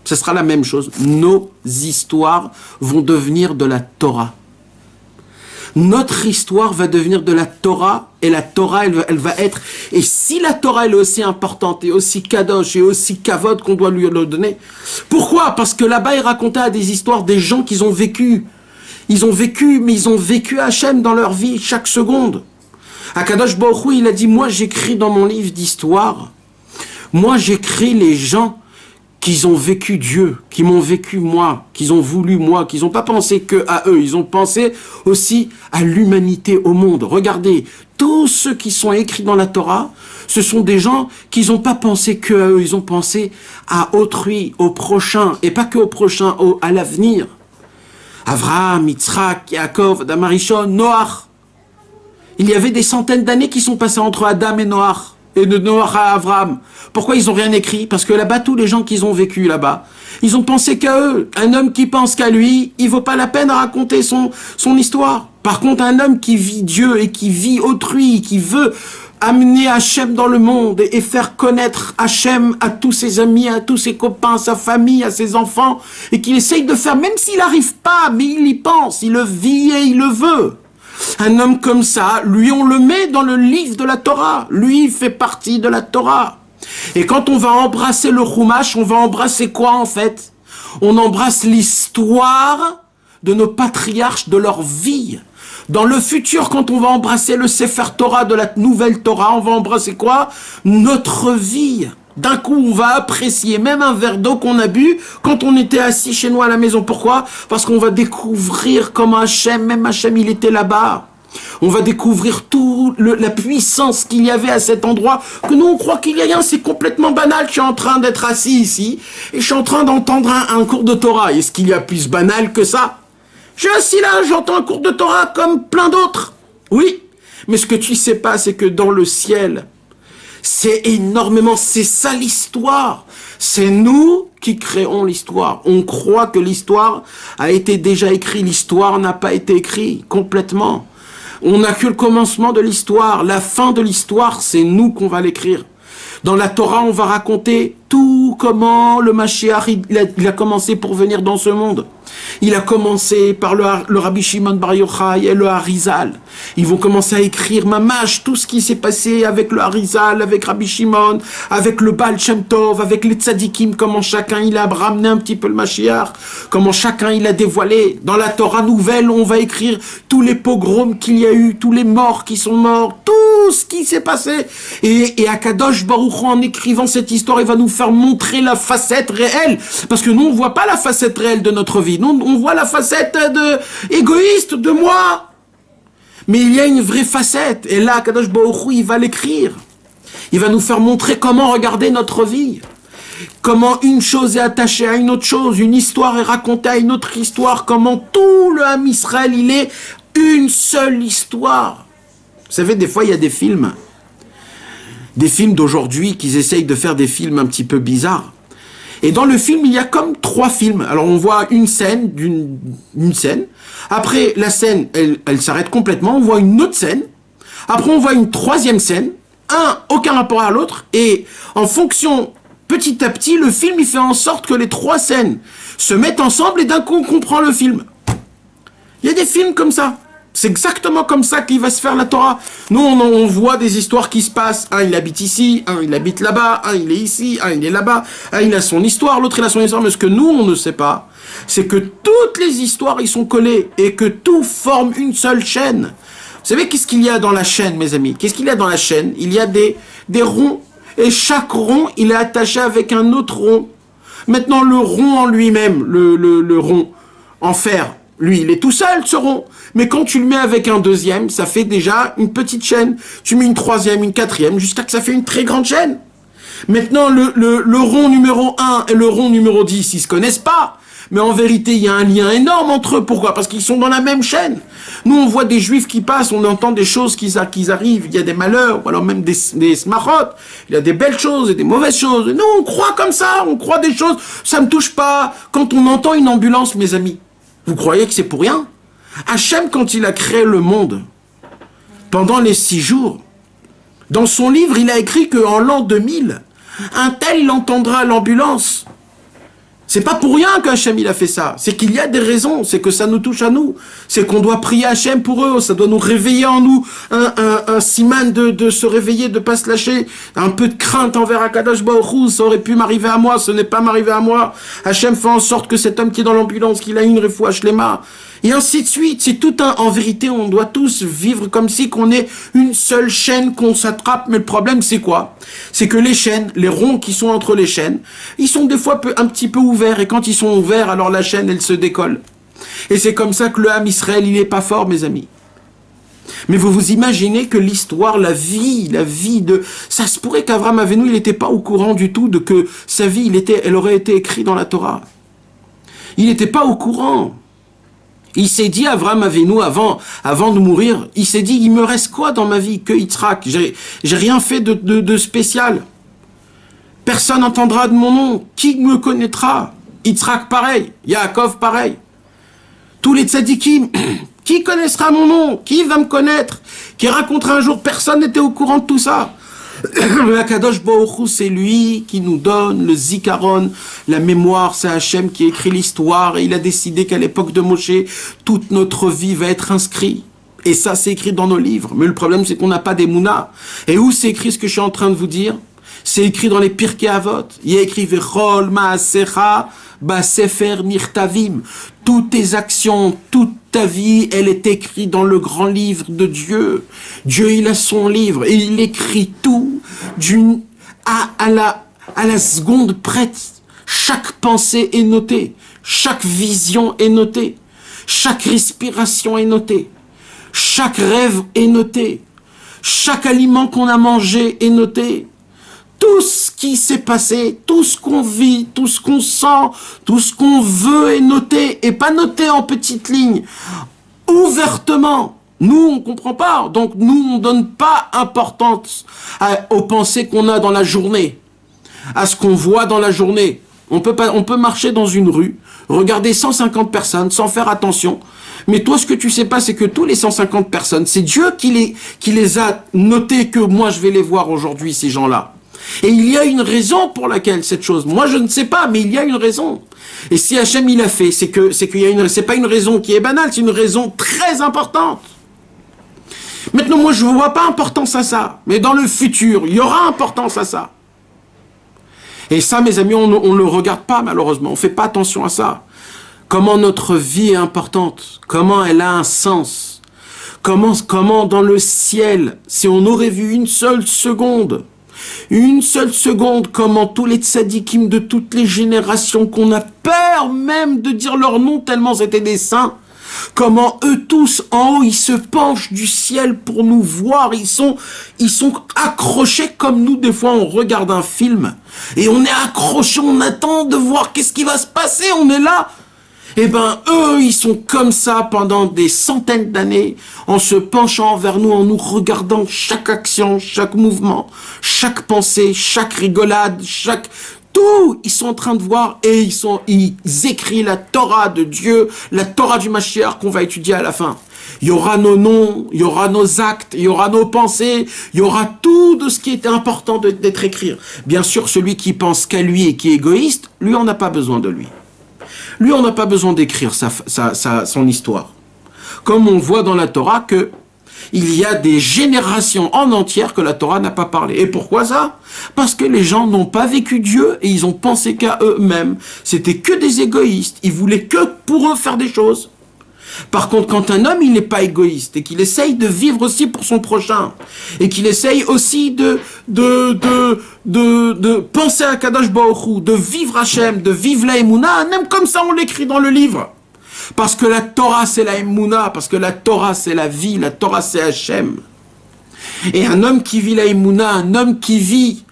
Ce sera la même chose. Nos histoires vont devenir de la Torah. Notre histoire va devenir de la Torah, et la Torah, elle va être... Et si la Torah, elle est aussi importante, et aussi kadosh, et aussi kavod qu'on doit lui le donner, pourquoi? Parce que là-bas, il racontait des histoires des gens qui ont vécu Ils ont vécu, mais ils ont vécu Hachem dans leur vie, chaque seconde. Akadosh Baruch Hu, il a dit, moi j'écris dans mon livre d'histoire, moi j'écris les gens qui ont vécu Dieu, qui m'ont vécu moi, qui ont voulu moi, qui n'ont pas pensé que à eux, ils ont pensé aussi à l'humanité, au monde. Regardez, tous ceux qui sont écrits dans la Torah, ce sont des gens qui n'ont pas pensé que à eux, ils ont pensé à autrui, au prochain, et pas que au prochain, à l'avenir. Avraham, Yitzhak, Yaakov, Adam Arishon, Noach. Il y avait des centaines d'années qui sont passées entre Adam et Noach, et de Noach à Avraham. Pourquoi ils n'ont rien écrit? Parce que là-bas, tous les gens qui ont vécu là-bas, ils ont pensé qu'à eux. Un homme qui pense qu'à lui, il vaut pas la peine de raconter son histoire. Par contre, un homme qui vit Dieu et qui vit autrui, qui veut amener Hachem dans le monde et faire connaître Hachem à tous ses amis, à tous ses copains, à sa famille, à ses enfants, et qu'il essaye de faire, même s'il n'arrive pas, mais il y pense, il le vit et il le veut. Un homme comme ça, lui, on le met dans le livre de la Torah. Lui, il fait partie de la Torah. Et quand on va embrasser le Chumash, on va embrasser quoi en fait? On embrasse l'histoire de nos patriarches, de leur vie. Dans le futur, quand on va embrasser le Sefer Torah de la nouvelle Torah, on va embrasser quoi? Notre vie. D'un coup, on va apprécier même un verre d'eau qu'on a bu quand on était assis chez nous à la maison. Pourquoi? Parce qu'on va découvrir comment Hachem, même Hachem, il était là-bas. On va découvrir toute la puissance qu'il y avait à cet endroit, que nous, on croit qu'il y a rien, c'est complètement banal. Je suis en train d'être assis ici, et je suis en train d'entendre un cours de Torah. Est-ce qu'il y a plus banal que ça? Je suis assis là, j'entends un cours de Torah comme plein d'autres. Oui, mais ce que tu sais pas, c'est que dans le ciel, c'est énormément, c'est ça l'histoire. C'est nous qui créons l'histoire. On croit que l'histoire a été déjà écrite. L'histoire n'a pas été écrite complètement. On n'a que le commencement de l'histoire. La fin de l'histoire, c'est nous qu'on va l'écrire. Dans la Torah, on va raconter tout comment le Mashiach, il a commencé pour venir dans ce monde. Il a commencé par le Rabbi Shimon Bar Yochai et le Harizal. Ils vont commencer à écrire mamash, tout ce qui s'est passé avec le Harizal, avec Rabbi Shimon, avec le Baal Shem Tov, avec les tzadikim, comment chacun il a ramené un petit peu le Mashiach, comment chacun il a dévoilé. Dans la Torah nouvelle, on va écrire tous les pogroms qu'il y a eu, tous les morts qui sont morts, tout ce qui s'est passé. Et Akadosh Baruch Hu, en écrivant cette histoire, il va nous faire montrer la facette réelle. Parce que nous, on voit pas la facette réelle de notre vie. Nous, on voit la facette égoïste de moi. Mais il y a une vraie facette. Et là, Akadosh Baruch Hu, il va l'écrire. Il va nous faire montrer comment regarder notre vie. Comment une chose est attachée à une autre chose. Une histoire est racontée à une autre histoire. Comment tout le Ham Israël, il est une seule histoire. Vous savez, des fois, il y a des films d'aujourd'hui qui essayent de faire des films un petit peu bizarres. Et dans le film, il y a comme 3 films. Alors, on voit une scène, une scène. Après, la scène, elle s'arrête complètement. On voit une autre scène. Après, on voit une 3e scène. Aucun rapport à l'autre. Et en fonction, petit à petit, le film, il fait en sorte que les 3 scènes se mettent ensemble et d'un coup, on comprend le film. Il y a des films comme ça. C'est exactement comme ça qu'il va se faire la Torah. Nous, on voit des histoires qui se passent. Un, il habite ici. Un, il habite là-bas. Un, il est ici. Un, il est là-bas. Un, il a son histoire. L'autre, il a son histoire. Mais ce que nous, on ne sait pas, c'est que toutes les histoires, ils sont collées et que tout forme une seule chaîne. Vous savez qu'est-ce qu'il y a dans la chaîne, mes amis? Qu'est-ce qu'il y a dans la chaîne? Il y a des ronds. Et chaque rond, il est attaché avec un autre rond. Maintenant, le rond en lui-même, le rond en fer, lui, il est tout seul, ce rond. Mais quand tu le mets avec un deuxième, ça fait déjà une petite chaîne. Tu mets une 3e, une 4e, jusqu'à que ça fait une très grande chaîne. Maintenant, le rond numéro 1 et le rond numéro 10, ils se connaissent pas. Mais en vérité, il y a un lien énorme entre eux. Pourquoi? Parce qu'ils sont dans la même chaîne. Nous, on voit des juifs qui passent, on entend des choses qui arrivent. Il y a des malheurs, ou alors même des smachot. Il y a des belles choses et des mauvaises choses. Et nous, on croit comme ça, on croit des choses. Ça me touche pas. Quand on entend une ambulance, mes amis, vous croyez que c'est pour rien? Hachem, quand il a créé le monde, pendant les 6 jours, dans son livre, il a écrit qu'en l'an 2000, un tel, il entendra l'ambulance. C'est pas pour rien qu'Hachem, il a fait ça. C'est qu'il y a des raisons. C'est que ça nous touche à nous. C'est qu'on doit prier Hachem pour eux. Ça doit nous réveiller en nous. Un siman de se réveiller, de pas se lâcher. Un peu de crainte envers Akadosh Baruch Hu. Ça aurait pu m'arriver à moi. Ce n'est pas m'arriver à moi. Hachem fait en sorte que cet homme qui est dans l'ambulance, qu'il a une refoua shlema. Et ainsi de suite. C'est tout un... En vérité, on doit tous vivre comme si qu'on est une seule chaîne qu'on s'attrape. Mais le problème, c'est quoi? C'est que les chaînes, les ronds qui sont entre les chaînes, ils sont des fois un petit peu ouverts. Et quand ils sont ouverts, alors la chaîne, elle se décolle. Et c'est comme ça que le Ham Israël, il n'est pas fort, mes amis. Mais vous imaginez que l'histoire, la vie de... Ça se pourrait qu'Abraham Avinu, il n'était pas au courant du tout de que sa vie, elle aurait été écrite dans la Torah. Il n'était pas au courant. Il s'est dit, Abraham Avinu, avant de mourir, il s'est dit, il me reste quoi dans ma vie que Yitzhak? J'ai rien fait de spécial. Personne n'entendra de mon nom. Qui me connaîtra? Yitzhak, pareil. Yaakov, pareil. Tous les tzadikim, qui connaîtra mon nom? Qui va me connaître? Qui racontera un jour? Personne n'était au courant de tout ça. Le Kadosh Baruch Hu, c'est lui qui nous donne le zikaron, la mémoire, c'est Hachem qui écrit l'histoire, et il a décidé qu'à l'époque de Moshe, toute notre vie va être inscrite. Et ça, c'est écrit dans nos livres. Mais le problème, c'est qu'on n'a pas d'Emouna. Et où c'est écrit ce que je suis en train de vous dire? C'est écrit dans les Pirkei Avot. Il y a écrit Vechol Maasecha Basefer Nirtavim. Toutes tes actions, toute ta vie, elle est écrite dans le grand livre de Dieu. Dieu, il a son livre et il écrit tout à la seconde prête. Chaque pensée est notée. Chaque vision est notée. Chaque respiration est notée. Chaque rêve est noté. Chaque aliment qu'on a mangé est noté. Tout ce qui s'est passé, tout ce qu'on vit, tout ce qu'on sent, tout ce qu'on veut est noté, et pas noté en petites lignes, ouvertement. Nous, on ne comprend pas, donc nous, on ne donne pas importance aux pensées qu'on a dans la journée, à ce qu'on voit dans la journée. On peut marcher dans une rue, regarder 150 personnes sans faire attention, mais toi, ce que tu sais pas, c'est que tous les 150 personnes, c'est Dieu qui les a notés, que moi, je vais les voir aujourd'hui, ces gens-là. Et il y a une raison pour laquelle cette chose. Moi, je ne sais pas, mais il y a une raison. Et si Hachem il a fait, c'est pas une raison qui est banale, c'est une raison très importante. Maintenant, moi, je ne vois pas importance à ça. Mais dans le futur, il y aura importance à ça. Et ça, mes amis, on ne le regarde pas, malheureusement. On ne fait pas attention à ça. Comment notre vie est importante. Comment elle a un sens. Comment dans le ciel, si on aurait vu une seule seconde, comment tous les tzadikim de toutes les générations, qu'on a peur même de dire leur nom tellement c'était des saints, comment eux tous en haut, ils se penchent du ciel pour nous voir, ils sont accrochés comme nous, des fois on regarde un film, et on est accrochés, on attend de voir qu'est-ce qui va se passer, on est là. Eh ben, eux, ils sont comme ça pendant des centaines d'années, en se penchant vers nous, en nous regardant chaque action, chaque mouvement, chaque pensée, chaque rigolade, tout, ils sont en train de voir et ils écrivent la Torah de Dieu, la Torah du Mashiach qu'on va étudier à la fin. Il y aura nos noms, il y aura nos actes, il y aura nos pensées, il y aura tout de ce qui est important d'être écrit. Bien sûr, celui qui pense qu'à lui et qui est égoïste, lui, on n'a pas besoin de lui. Lui, on n'a pas besoin d'écrire son histoire. Comme on voit dans la Torah que il y a des générations en entière que la Torah n'a pas parlé. Et pourquoi ça? Parce que les gens n'ont pas vécu Dieu et ils ont pensé qu'à eux-mêmes. C'était que des égoïstes. Ils voulaient que pour eux faire des choses. Par contre, quand un homme, il n'est pas égoïste et qu'il essaye de vivre aussi pour son prochain et qu'il essaye aussi de penser à Kadosh Baruch Hu, de vivre Hachem, de vivre la Emouna, même comme ça on l'écrit dans le livre. Parce que la Torah c'est la Emouna, parce que la Torah c'est la vie, la Torah c'est Hachem. Et un homme qui vit la Emouna, un homme qui vit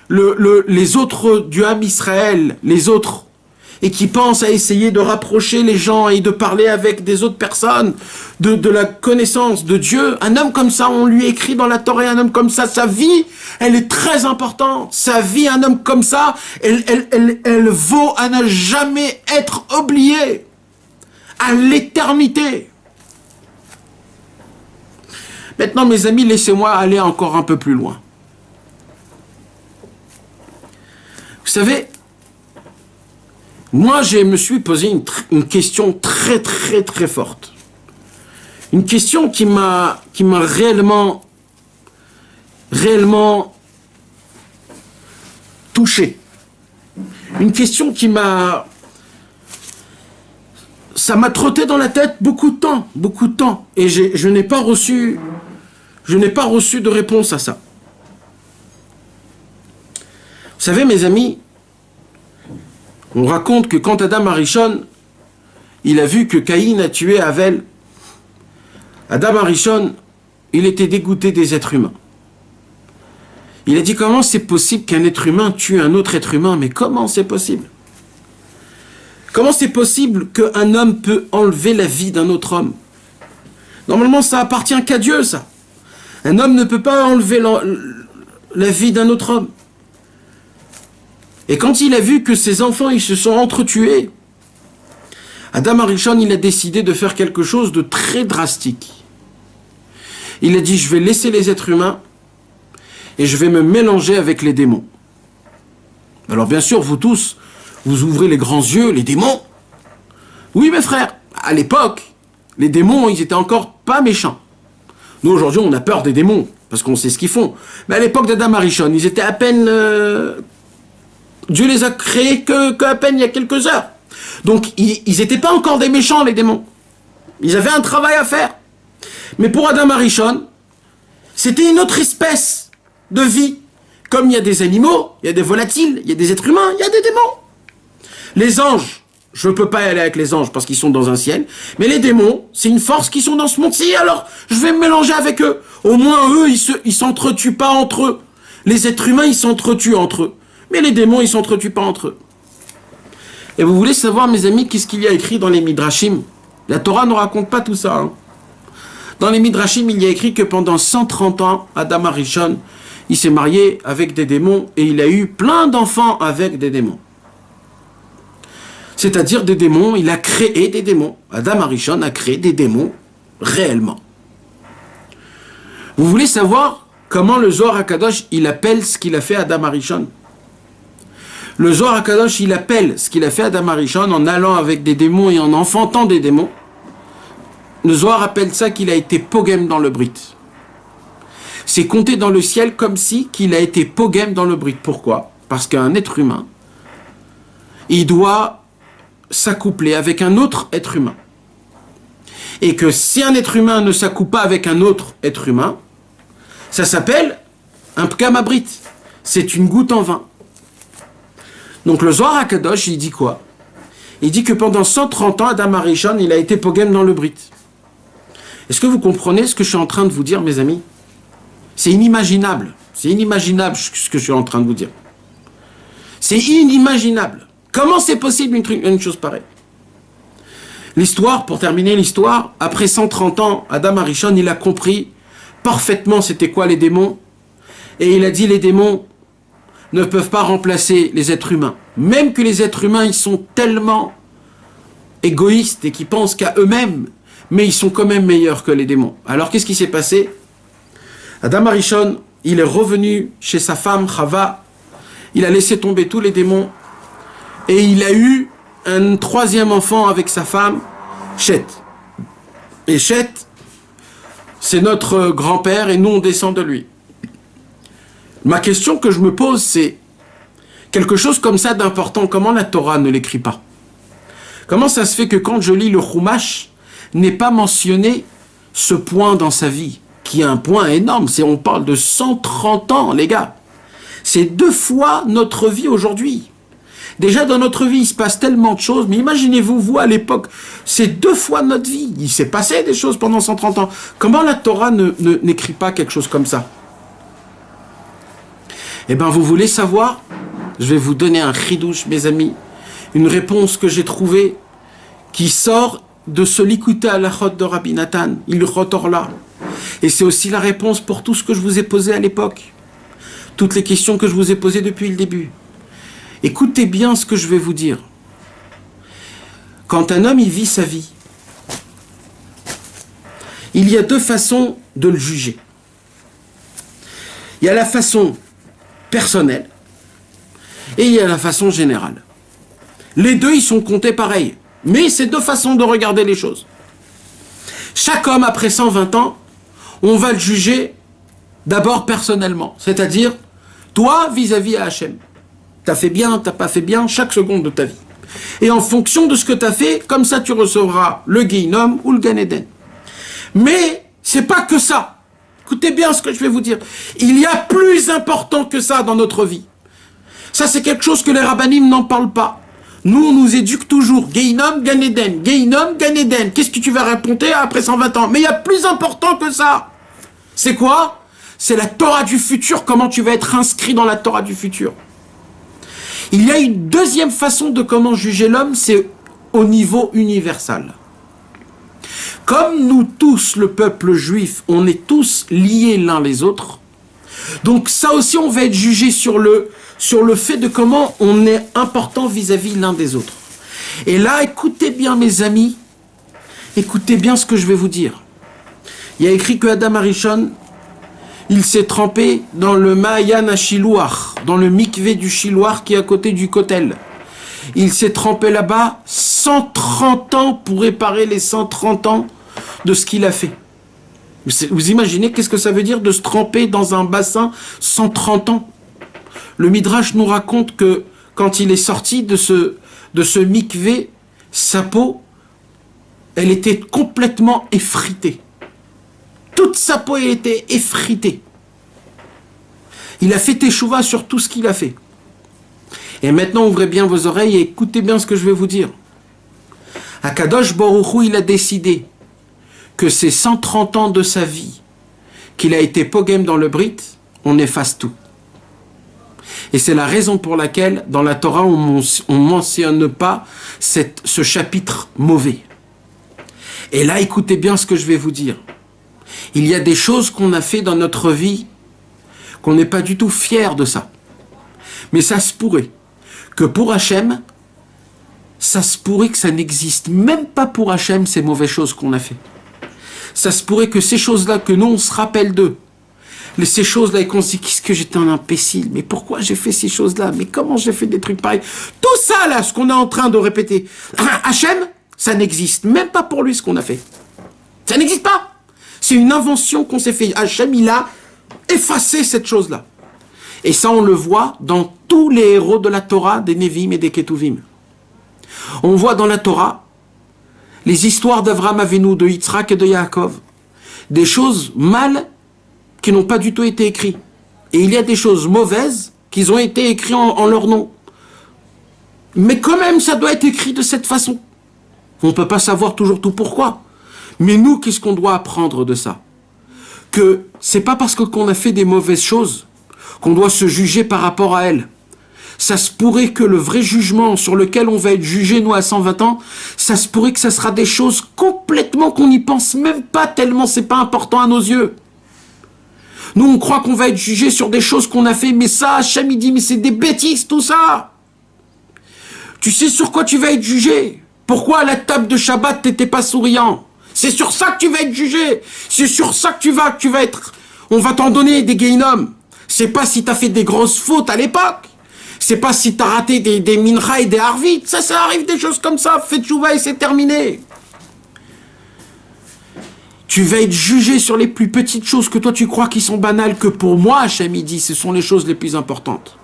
les autres du Ham Israël, les autres, et qui pense à essayer de rapprocher les gens et de parler avec des autres personnes de la connaissance de Dieu. Un homme comme ça, on lui écrit dans la Torah, un homme comme ça, sa vie, elle est très importante. Sa vie, un homme comme ça, elle vaut à ne jamais être oubliée à l'éternité. Maintenant, mes amis, laissez-moi aller encore un peu plus loin. Vous savez, moi, je me suis posé une question très, très, très forte. Une question qui m'a réellement touché. Une question qui m'a ça m'a trotté dans la tête beaucoup de temps. Et je n'ai pas reçu de réponse à ça. Vous savez, mes amis, on raconte que quand Adam Arishon, il a vu que Caïn a tué Avel, Adam Arishon, il était dégoûté des êtres humains. Il a dit, comment c'est possible qu'un être humain tue un autre être humain? Mais comment c'est possible? Comment c'est possible qu'un homme peut enlever la vie d'un autre homme? Normalement, ça appartient qu'à Dieu, ça. Un homme ne peut pas enlever la vie d'un autre homme. Et quand il a vu que ses enfants, ils se sont entretués, Adam Arishon, il a décidé de faire quelque chose de très drastique. Il a dit, je vais laisser les êtres humains et je vais me mélanger avec les démons. Alors bien sûr, vous tous, vous ouvrez les grands yeux, les démons. Oui, mes frères, à l'époque, les démons, ils étaient encore pas méchants. Nous, aujourd'hui, on a peur des démons, parce qu'on sait ce qu'ils font. Mais à l'époque d'Adam Arishon, ils étaient à peine... Dieu les a créés qu'à peine il y a quelques heures. Donc, ils n'étaient pas encore des méchants, les démons. Ils avaient un travail à faire. Mais pour Adam Arishon, c'était une autre espèce de vie. Comme il y a des animaux, il y a des volatiles, il y a des êtres humains, il y a des démons. Les anges, je ne peux pas y aller avec les anges parce qu'ils sont dans un ciel. Mais les démons, c'est une force qui sont dans ce monde-ci, alors je vais me mélanger avec eux. Au moins, eux, ils s'entretuent pas entre eux. Les êtres humains, ils s'entretuent entre eux. Mais les démons, ils s'entretuent pas entre eux. Et vous voulez savoir, mes amis, qu'est-ce qu'il y a écrit dans les Midrashim? La Torah ne raconte pas tout ça. Dans les Midrashim, il y a écrit que pendant 130 ans, Adam Arishon, il s'est marié avec des démons et il a eu plein d'enfants avec des démons. C'est-à-dire des démons, il a créé des démons. Adam Arishon a créé des démons réellement. Vous voulez savoir comment le Zohar HaKadosh, il appelle ce qu'il a fait à Adam Arishon? Le Zohar HaKadosh, il appelle ce qu'il a fait à Adam Arishon en allant avec des démons et en enfantant des démons. Le Zohar appelle ça qu'il a été pogem dans le Brit. C'est compté dans le ciel comme si qu'il a été pogem dans le Brit. Pourquoi? Parce qu'un être humain, il doit s'accoupler avec un autre être humain. Et que si un être humain ne s'accouple pas avec un autre être humain, ça s'appelle un pkam abrit. C'est une goutte en vin. Donc le Zohar HaKadosh, il dit quoi? Il dit que pendant 130 ans, Adam Arishon, il a été pogem dans le Brit. Est-ce que vous comprenez ce que je suis en train de vous dire, mes amis? C'est inimaginable. C'est inimaginable ce que je suis en train de vous dire. C'est inimaginable. Comment c'est possible une chose pareille? L'histoire, pour terminer l'histoire, après 130 ans, Adam Arishon, il a compris parfaitement c'était quoi les démons. Et il a dit les démons ne peuvent pas remplacer les êtres humains. Même que les êtres humains, ils sont tellement égoïstes et qu'ils pensent qu'à eux-mêmes, mais ils sont quand même meilleurs que les démons. Alors qu'est-ce qui s'est passé? Adam Arishon, il est revenu chez sa femme Chava, il a laissé tomber tous les démons et il a eu un troisième enfant avec sa femme, Chet. Et Chet, c'est notre grand-père et nous on descend de lui. Ma question que je me pose, c'est quelque chose comme ça d'important, comment la Torah ne l'écrit pas? Comment ça se fait que quand je lis le Chumash, n'est pas mentionné ce point dans sa vie, qui est un point énorme? On parle de 130 ans, les gars. C'est 2 fois notre vie aujourd'hui. Déjà, dans notre vie, il se passe tellement de choses, mais imaginez-vous, vous, à l'époque, c'est 2 fois notre vie. Il s'est passé des choses pendant 130 ans. Comment la Torah n'écrit pas quelque chose comme ça? Eh bien, vous voulez savoir? Je vais vous donner un chidouche, mes amis. Une réponse que j'ai trouvée qui sort de ce Likutei Halachot de Rabbi Nathan, il ressort là. Et c'est aussi la réponse pour tout ce que je vous ai posé à l'époque. Toutes les questions que je vous ai posées depuis le début. Écoutez bien ce que je vais vous dire. Quand un homme il vit sa vie, il y a 2 façons de le juger. Il y a la façon personnelle et il y a la façon générale. Les 2, ils sont comptés pareil. Mais c'est 2 façons de regarder les choses. Chaque homme, après 120 ans, on va le juger d'abord personnellement. C'est-à-dire, toi, vis-à-vis à Hachem. T'as fait bien, t'as pas fait bien, chaque seconde de ta vie. Et en fonction de ce que tu as fait, comme ça tu recevras le Guéhinom ou le Gan Eden. Mais c'est pas que ça. Écoutez bien ce que je vais vous dire. Il y a plus important que ça dans notre vie. Ça, c'est quelque chose que les rabbinim n'en parlent pas. Nous, on nous éduque toujours. Guéhinom, Gan Eden. Guéhinom, Gan Eden. Qu'est-ce que tu vas raconter après 120 ans? Mais il y a plus important que ça. C'est quoi? C'est la Torah du futur. Comment tu vas être inscrit dans la Torah du futur? Il y a une deuxième façon de comment juger l'homme, c'est au niveau universel. Comme nous tous, le peuple juif, on est tous liés l'un les autres, donc ça aussi on va être jugé sur le fait de comment on est important vis-à-vis l'un des autres. Et là, écoutez bien mes amis, écoutez bien ce que je vais vous dire. Il y a écrit que Adam Arishon, il s'est trempé dans le Maayan à Shilouar, dans le mikvé du Shilouar qui est à côté du Kotel. Il s'est trempé là-bas 130 ans pour réparer les 130 ans de ce qu'il a fait. Vous imaginez qu'est-ce que ça veut dire de se tremper dans un bassin 130 ans? Le Midrash nous raconte que quand il est sorti de ce mikvé, sa peau, elle était complètement effritée. Toute sa peau était effritée. Il a fait teshuva sur tout ce qu'il a fait. Et maintenant, ouvrez bien vos oreilles et écoutez bien ce que je vais vous dire. Akadosh Baruch Hu, il a décidé que ces 130 ans de sa vie, qu'il a été pogem dans le Brit, on efface tout. Et c'est la raison pour laquelle, dans la Torah, on ne mentionne pas ce chapitre mauvais. Et là, écoutez bien ce que je vais vous dire. Il y a des choses qu'on a fait dans notre vie qu'on n'est pas du tout fier de ça. Mais ça se pourrait que pour Hachem, ça se pourrait que ça n'existe même pas pour Hachem, ces mauvaises choses qu'on a fait. Ça se pourrait que ces choses-là, que nous on se rappelle d'eux, ces choses-là, et qu'on se dit, qu'est-ce que j'étais un imbécile, mais pourquoi j'ai fait ces choses-là, mais comment j'ai fait des trucs pareils, tout ça là, ce qu'on est en train de répéter, Hachem, ça n'existe même pas pour lui ce qu'on a fait. Ça n'existe pas. C'est une invention qu'on s'est fait. Hachem, il a effacé cette chose-là. Et ça, on le voit dans tous les héros de la Torah, des Nevi'im et des Ketuvim. On voit dans la Torah les histoires d'Avraham Avinu, de Yitzhak et de Yaakov. Des choses mal qui n'ont pas du tout été écrites. Et il y a des choses mauvaises qui ont été écrites en leur nom. Mais quand même, ça doit être écrit de cette façon. On ne peut pas savoir toujours tout pourquoi. Mais nous, qu'est-ce qu'on doit apprendre de ça? Que c'est pas parce qu'on a fait des mauvaises choses qu'on doit se juger par rapport à elles. Ça se pourrait que le vrai jugement sur lequel on va être jugé, nous, à 120 ans, ça se pourrait que ça sera des choses complètement qu'on n'y pense même pas tellement c'est pas important à nos yeux. Nous, on croit qu'on va être jugé sur des choses qu'on a fait, mais ça, Hachem, il dit, mais c'est des bêtises, tout ça. Tu sais sur quoi tu vas être jugé? Pourquoi à la table de Shabbat, t'étais pas souriant? C'est sur ça que tu vas être jugé. C'est sur ça que tu vas être... On va t'en donner des Guéhinom. C'est pas si t'as fait des grosses fautes à l'époque. C'est pas si t'as raté des mincha et des harvit. Ça arrive des choses comme ça. Fais tchouva et c'est terminé. Tu vas être jugé sur les plus petites choses que toi tu crois qui sont banales, que pour moi, Hachem, il dit, ce sont les choses les plus importantes.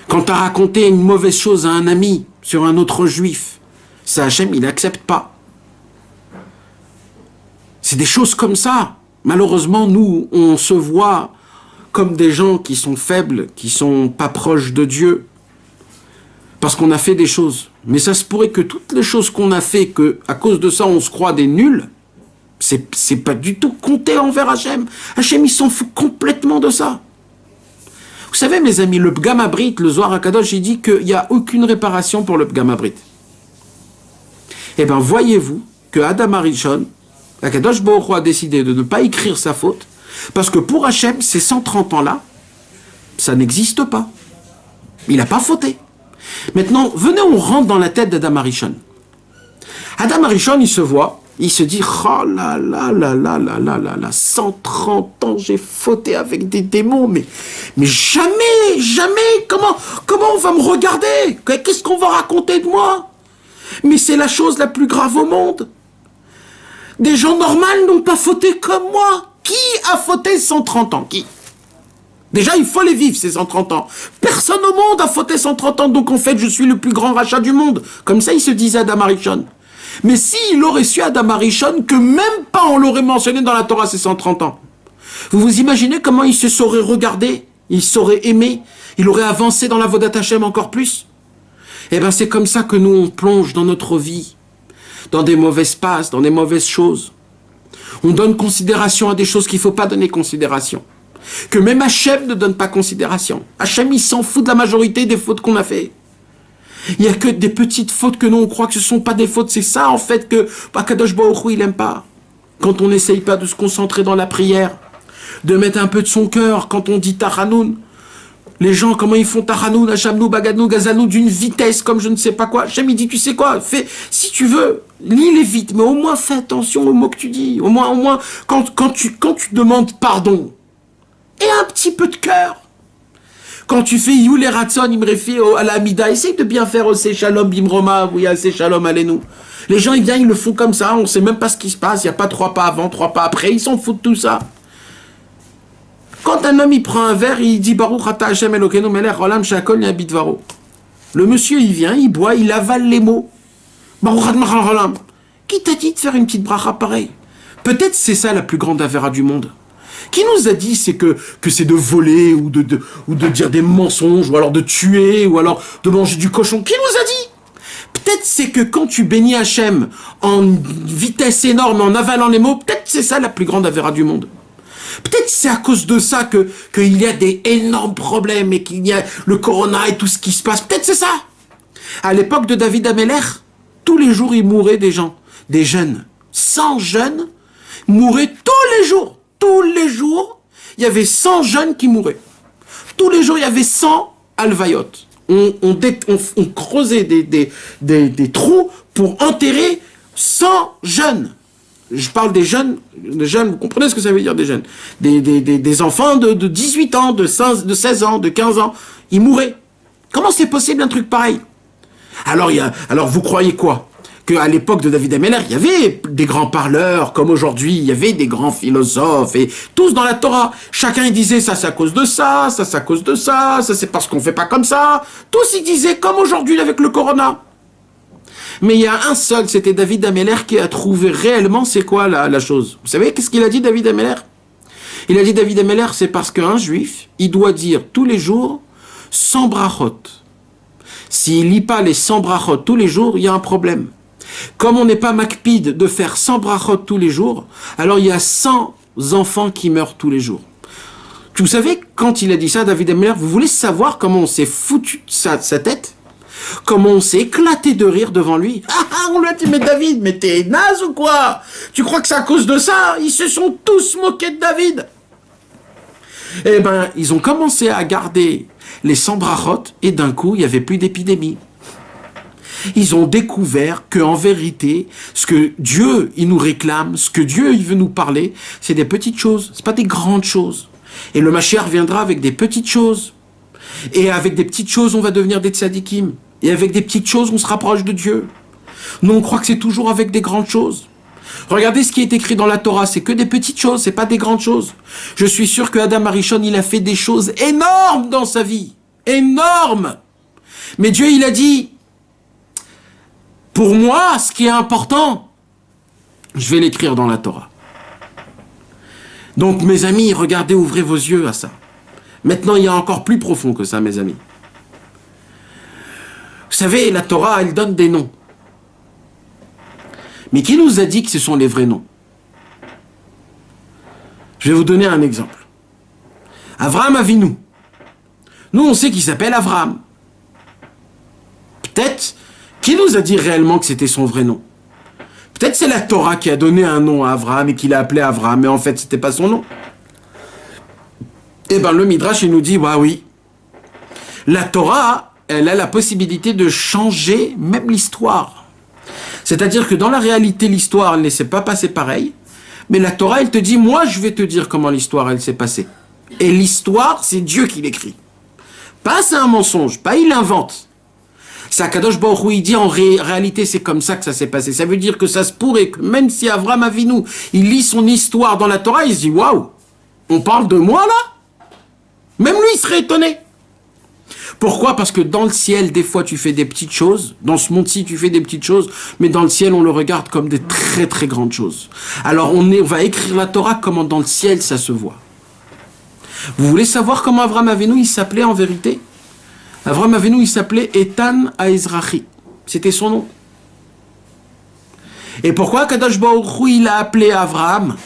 Quand t'as raconté une mauvaise chose à un ami sur un autre juif, ça, Hachem, il n'accepte pas. C'est des choses comme ça. Malheureusement, nous, on se voit comme des gens qui sont faibles, qui sont pas proches de Dieu, parce qu'on a fait des choses. Mais ça se pourrait que toutes les choses qu'on a fait, que à cause de ça, on se croit des nuls, c'est pas du tout compté envers Hachem. Hachem, il s'en fout complètement de ça. Vous savez, mes amis, le Pgam Abrit, le Zohar HaKadosh, il dit qu'il n'y a aucune réparation pour le Pgam Abrit. Eh bien, voyez-vous que Adam Arishon, HaKadosh Baruch Hu a décidé de ne pas écrire sa faute, parce que pour Hachem, ces 130 ans-là, ça n'existe pas. Il n'a pas fauté. Maintenant, venez, on rentre dans la tête d'Adam Arishon. Adam Arishon, il se voit, il se dit, oh là là là là là là là là, 130 ans, j'ai fauté avec des démons, mais jamais, jamais, comment on va me regarder? Qu'est-ce qu'on va raconter de moi? Mais c'est la chose la plus grave au monde. Des gens normaux n'ont pas fauté comme moi. Qui a fauté 130 ans? Qui? Déjà, il faut les vivre, ces 130 ans. Personne au monde a fauté 130 ans, donc en fait, je suis le plus grand rachat du monde. Comme ça, il se disait Adam Arishon. Mais s'il aurait su Adam Arishon que même pas on l'aurait mentionné dans la Torah ces 130 ans, vous vous imaginez comment il se saurait regarder, il saurait aimer, il aurait avancé dans la Vodat Hashem encore plus? Eh bien, c'est comme ça que nous, on plonge dans notre vie, dans des mauvaises passes, dans des mauvaises choses. On donne considération à des choses qu'il ne faut pas donner considération. Que même Hachem ne donne pas considération. Hachem, il s'en fout de la majorité des fautes qu'on a fait. Il n'y a que des petites fautes que nous, on croit que ce ne sont pas des fautes. C'est ça, en fait, que Akadosh Baruch Hu, il n'aime pas. Quand on n'essaye pas de se concentrer dans la prière, de mettre un peu de son cœur, quand on dit Tachanoun, les gens, comment ils font Tachanoun, Hachamnou, Baganou, Gazanou, d'une vitesse, comme je ne sais pas quoi. Hachem, il dit, tu sais quoi, fais, si tu veux, lis-les vite, mais au moins fais attention aux mots que tu dis. Au moins, quand tu demandes pardon, et un petit peu de cœur. Quand tu fais You les Ratson, il me réfère à la Amida, essaye de bien faire au Shalom Bimroma, oui, à Shalom, allez-nous. Les gens, ils viennent, ils le font comme ça, on ne sait même pas ce qui se passe, il n'y a pas 3 pas avant, 3 pas après, ils s'en foutent de tout ça. Quand un homme, il prend un verre, il dit Baruch Ata Hashem Elokeinu Melech Olam Shakol Yabit Varo. Le monsieur, il vient, il boit, il avale les mots. Baruch Ata Olam. Qui t'a dit de faire une petite bracha pareille? Peut-être c'est ça la plus grande avéra du monde. Qui nous a dit c'est que c'est de voler ou de dire des mensonges ou alors de tuer ou alors de manger du cochon? Qui nous a dit? Peut-être c'est que quand tu bénis Hachem en vitesse énorme, en avalant les mots, peut-être c'est ça la plus grande avéra du monde. Peut-être c'est à cause de ça qu'il y a des énormes problèmes et qu'il y a le corona et tout ce qui se passe. Peut-être c'est ça. À l'époque de David Ameler, tous les jours il mourait des gens, des jeunes. 100 jeunes mouraient tous les jours. Tous les jours, il y avait 100 jeunes qui mouraient. Tous les jours, il y avait 100 alvayot. On creusait des trous pour enterrer 100 jeunes. Je parle des jeunes, vous comprenez ce que ça veut dire des jeunes? Des enfants de 18 ans, de 16 ans, de 15 ans. Ils mouraient. Comment c'est possible un truc pareil? Alors vous croyez quoi? Qu'à l'époque de David Ameler, il y avait des grands parleurs, comme aujourd'hui, il y avait des grands philosophes, et tous dans la Torah. Chacun, il disait, ça c'est à cause de ça, ça c'est à cause de ça, ça c'est parce qu'on fait pas comme ça. Tous, ils disaient, comme aujourd'hui avec le corona. Mais il y a un seul, c'était David Ameler, qui a trouvé réellement c'est quoi la chose. Vous savez, qu'est-ce qu'il a dit, David Ameler? Il a dit, David Ameler, c'est parce qu'un juif, il doit dire tous les jours 100 brachot. S'il lit pas les 100 brachot tous les jours, il y a un problème. Comme on n'est pas makpid de faire 100 brachot tous les jours, alors il y a 100 enfants qui meurent tous les jours. Vous savez, quand il a dit ça, David Ameler, vous voulez savoir comment on s'est foutu de sa tête? Comment on s'est éclaté de rire devant lui? On lui a dit, mais David, mais t'es naze ou quoi? Tu crois que c'est à cause de ça? Ils se sont tous moqués de David. Eh ben, ils ont commencé à garder les 100 brachot, et d'un coup, il n'y avait plus d'épidémie. Ils ont découvert qu'en vérité, ce que Dieu, il nous réclame, ce que Dieu, il veut nous parler, c'est des petites choses, c'est pas des grandes choses. Et le Mashiach viendra avec des petites choses. Et avec des petites choses, on va devenir des tzadikim. Et avec des petites choses, on se rapproche de Dieu. Nous, on croit que c'est toujours avec des grandes choses. Regardez ce qui est écrit dans la Torah, c'est que des petites choses, c'est pas des grandes choses. Je suis sûr que Adam Arishon, il a fait des choses énormes dans sa vie. Énormes. Mais Dieu, il a dit, pour moi, ce qui est important, je vais l'écrire dans la Torah. Donc, mes amis, regardez, ouvrez vos yeux à ça. Maintenant, il y a encore plus profond que ça, mes amis. Vous savez, la Torah, elle donne des noms. Mais qui nous a dit que ce sont les vrais noms? Je vais vous donner un exemple. Avraham Avinu. Nous, on sait qu'il s'appelle Avraham. Peut-être, qui nous a dit réellement que c'était son vrai nom? Peut-être c'est la Torah qui a donné un nom à Avraham et qui l'a appelé Avraham, mais en fait, c'était pas son nom. Eh bien, le Midrash, il nous dit, bah oui, la Torah, elle a la possibilité de changer même l'histoire. C'est-à-dire que dans la réalité, l'histoire, elle ne s'est pas passée pareil, mais la Torah, elle te dit, moi, je vais te dire comment l'histoire, elle s'est passée. Et l'histoire, c'est Dieu qui l'écrit. Pas c'est un mensonge, pas il invente. C'est Akadosh Baruch Hu, il dit en réalité c'est comme ça que ça s'est passé. Ça veut dire que ça se pourrait que même si Avraham Avinu, il lit son histoire dans la Torah, il se dit waouh, on parle de moi là? Même lui, il serait étonné. Pourquoi? Parce que dans le ciel, des fois, tu fais des petites choses. Dans ce monde-ci, tu fais des petites choses. Mais dans le ciel, on le regarde comme des très, très grandes choses. Alors, on va écrire la Torah comment dans le ciel, ça se voit. Vous voulez savoir comment Avraham Avinu, il s'appelait en vérité? Avraham Avinu, il s'appelait Etan Haezrachi. C'était son nom. Et pourquoi Kadosh Baruch Hu, il a appelé Avraham?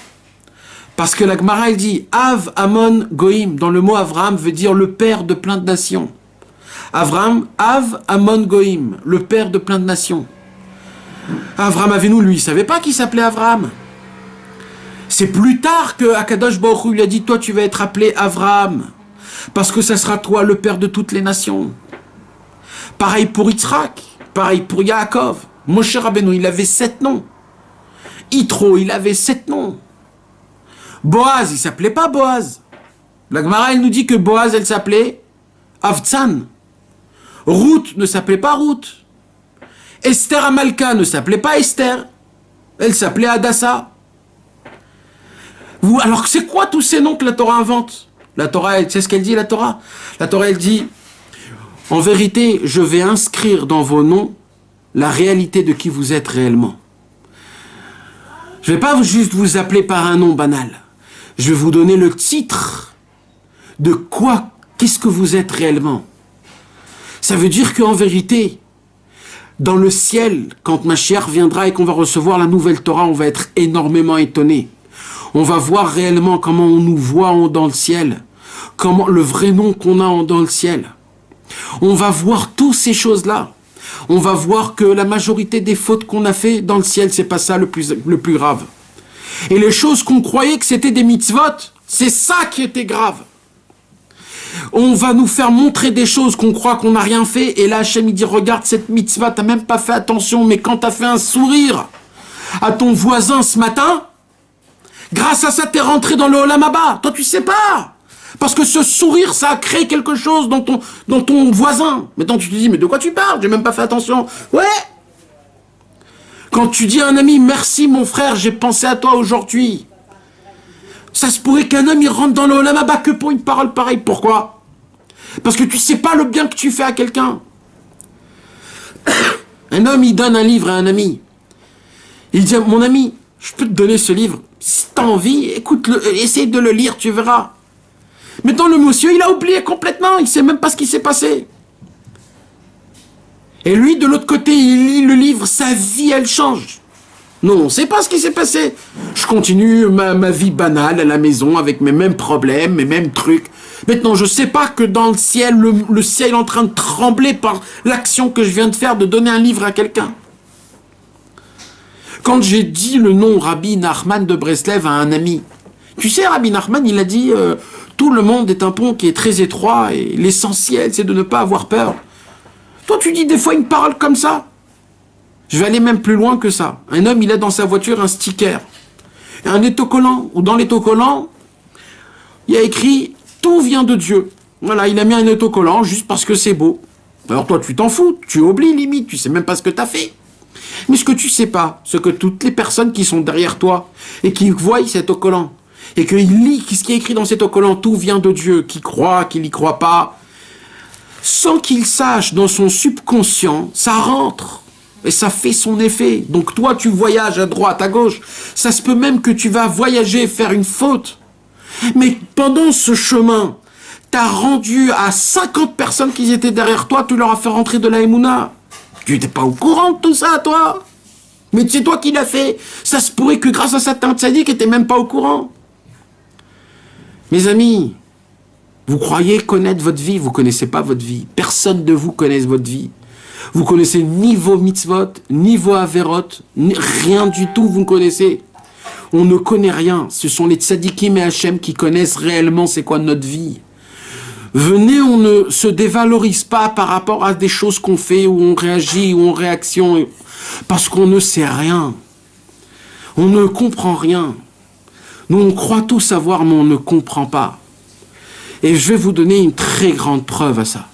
Parce que la Gemara, elle dit Av Amon Goïm. Dans le mot Avraham veut dire le père de plein de nations. Avraham, Av Amon Goïm, le père de plein de nations. Avraham Avinu, lui, il ne savait pas qu'il s'appelait Avraham. C'est plus tard que Akadosh Baruch Hu lui a dit, toi tu vas être appelé Avraham, parce que ça sera toi le père de toutes les nations. Pareil pour Yitzhak, pareil pour Yaakov. Moshe Rabbeinu, il avait 7 noms. Yitro, il avait 7 noms. Boaz, il s'appelait pas Boaz. La Gemara, elle nous dit que Boaz, elle s'appelait Avtsan. Ruth ne s'appelait pas Ruth. Esther Amalka ne s'appelait pas Esther. Elle s'appelait Hadassa. Alors c'est quoi tous ces noms que la Torah invente? La Torah, c'est ce qu'elle dit, la Torah. La Torah, elle dit, en vérité, je vais inscrire dans vos noms la réalité de qui vous êtes réellement. Je ne vais pas juste vous appeler par un nom banal. Je vais vous donner le titre de quoi, qu'est-ce que vous êtes réellement. Ça veut dire qu'en vérité, dans le ciel, quand Mashiach viendra et qu'on va recevoir la nouvelle Torah, on va être énormément étonné. On va voir réellement comment on nous voit dans le ciel, comment le vrai nom qu'on a dans le ciel. On va voir toutes ces choses-là. On va voir que la majorité des fautes qu'on a fait dans le ciel, c'est pas ça le plus grave. Et les choses qu'on croyait que c'était des mitzvot, c'est ça qui était grave. On va nous faire montrer des choses qu'on croit qu'on n'a rien fait, et là Hachem il dit, regarde cette mitzvah, t'as même pas fait attention, mais quand t'as fait un sourire à ton voisin ce matin, grâce à ça t'es rentré dans le Olam Haba. Toi tu sais pas, parce que ce sourire ça a créé quelque chose dans ton voisin. Maintenant tu te dis, mais de quoi tu parles? J'ai même pas fait attention. Ouais. Quand tu dis à un ami, merci mon frère, j'ai pensé à toi aujourd'hui. Ça se pourrait qu'un homme il rentre dans le Olam Haba que pour une parole pareille. Pourquoi? Parce que tu sais pas le bien que tu fais à quelqu'un. Un homme il donne un livre à un ami. Il dit, mon ami, je peux te donner ce livre. Si tu as envie, écoute-le, essaye de le lire, tu verras. Maintenant, le monsieur, il a oublié complètement, il ne sait même pas ce qui s'est passé. Et lui, de l'autre côté, il lit le livre, sa vie, elle change. Non, on ne sait pas ce qui s'est passé. Je continue ma vie banale à la maison avec mes mêmes problèmes, mes mêmes trucs. Maintenant, je ne sais pas que dans le ciel, le ciel est en train de trembler par l'action que je viens de faire, de donner un livre à quelqu'un. Quand j'ai dit le nom Rabbi Nachman de Breslev à un ami, tu sais, Rabbi Nachman, il a dit tout le monde est un pont qui est très étroit et l'essentiel, c'est de ne pas avoir peur. Toi, tu dis des fois une parole comme ça. Je vais aller même plus loin que ça. Un homme, il a dans sa voiture un sticker, un autocollant, ou dans l'autocollant, il y a écrit « Tout vient de Dieu ». Voilà, il a mis un autocollant juste parce que c'est beau. Alors toi, tu t'en fous, tu oublies limite, tu sais même pas ce que tu as fait. Mais ce que tu sais pas, c'est que toutes les personnes qui sont derrière toi et qui voient cet autocollant et qu'ils lisent ce qui est écrit dans cet autocollant, tout vient de Dieu, qui croit, qui n'y croit pas, sans qu'il sache dans son subconscient, ça rentre et ça fait son effet. Donc toi, tu voyages à droite, à gauche, ça se peut même que tu vas voyager, faire une faute. Mais pendant ce chemin, tu as rendu à 50 personnes qui étaient derrière toi, tu leur as fait rentrer de la Emouna. Tu n'étais pas au courant de tout ça, toi. Mais c'est toi qui l'as fait. Ça se pourrait que grâce à ça, t'as un tzaddik qui n'était même pas au courant. Mes amis, vous croyez connaître votre vie, vous ne connaissez pas votre vie. Personne de vous connaît votre vie. Vous connaissez ni vos mitzvot, ni vos averot, rien du tout vous connaissez. On ne connaît rien. Ce sont les tzaddikim et Hachem qui connaissent réellement c'est quoi notre vie. Venez, on ne se dévalorise pas par rapport à des choses qu'on fait, où on réagit, où on réaction, parce qu'on ne sait rien. On ne comprend rien. Nous, on croit tout savoir, mais on ne comprend pas. Et je vais vous donner une très grande preuve à ça.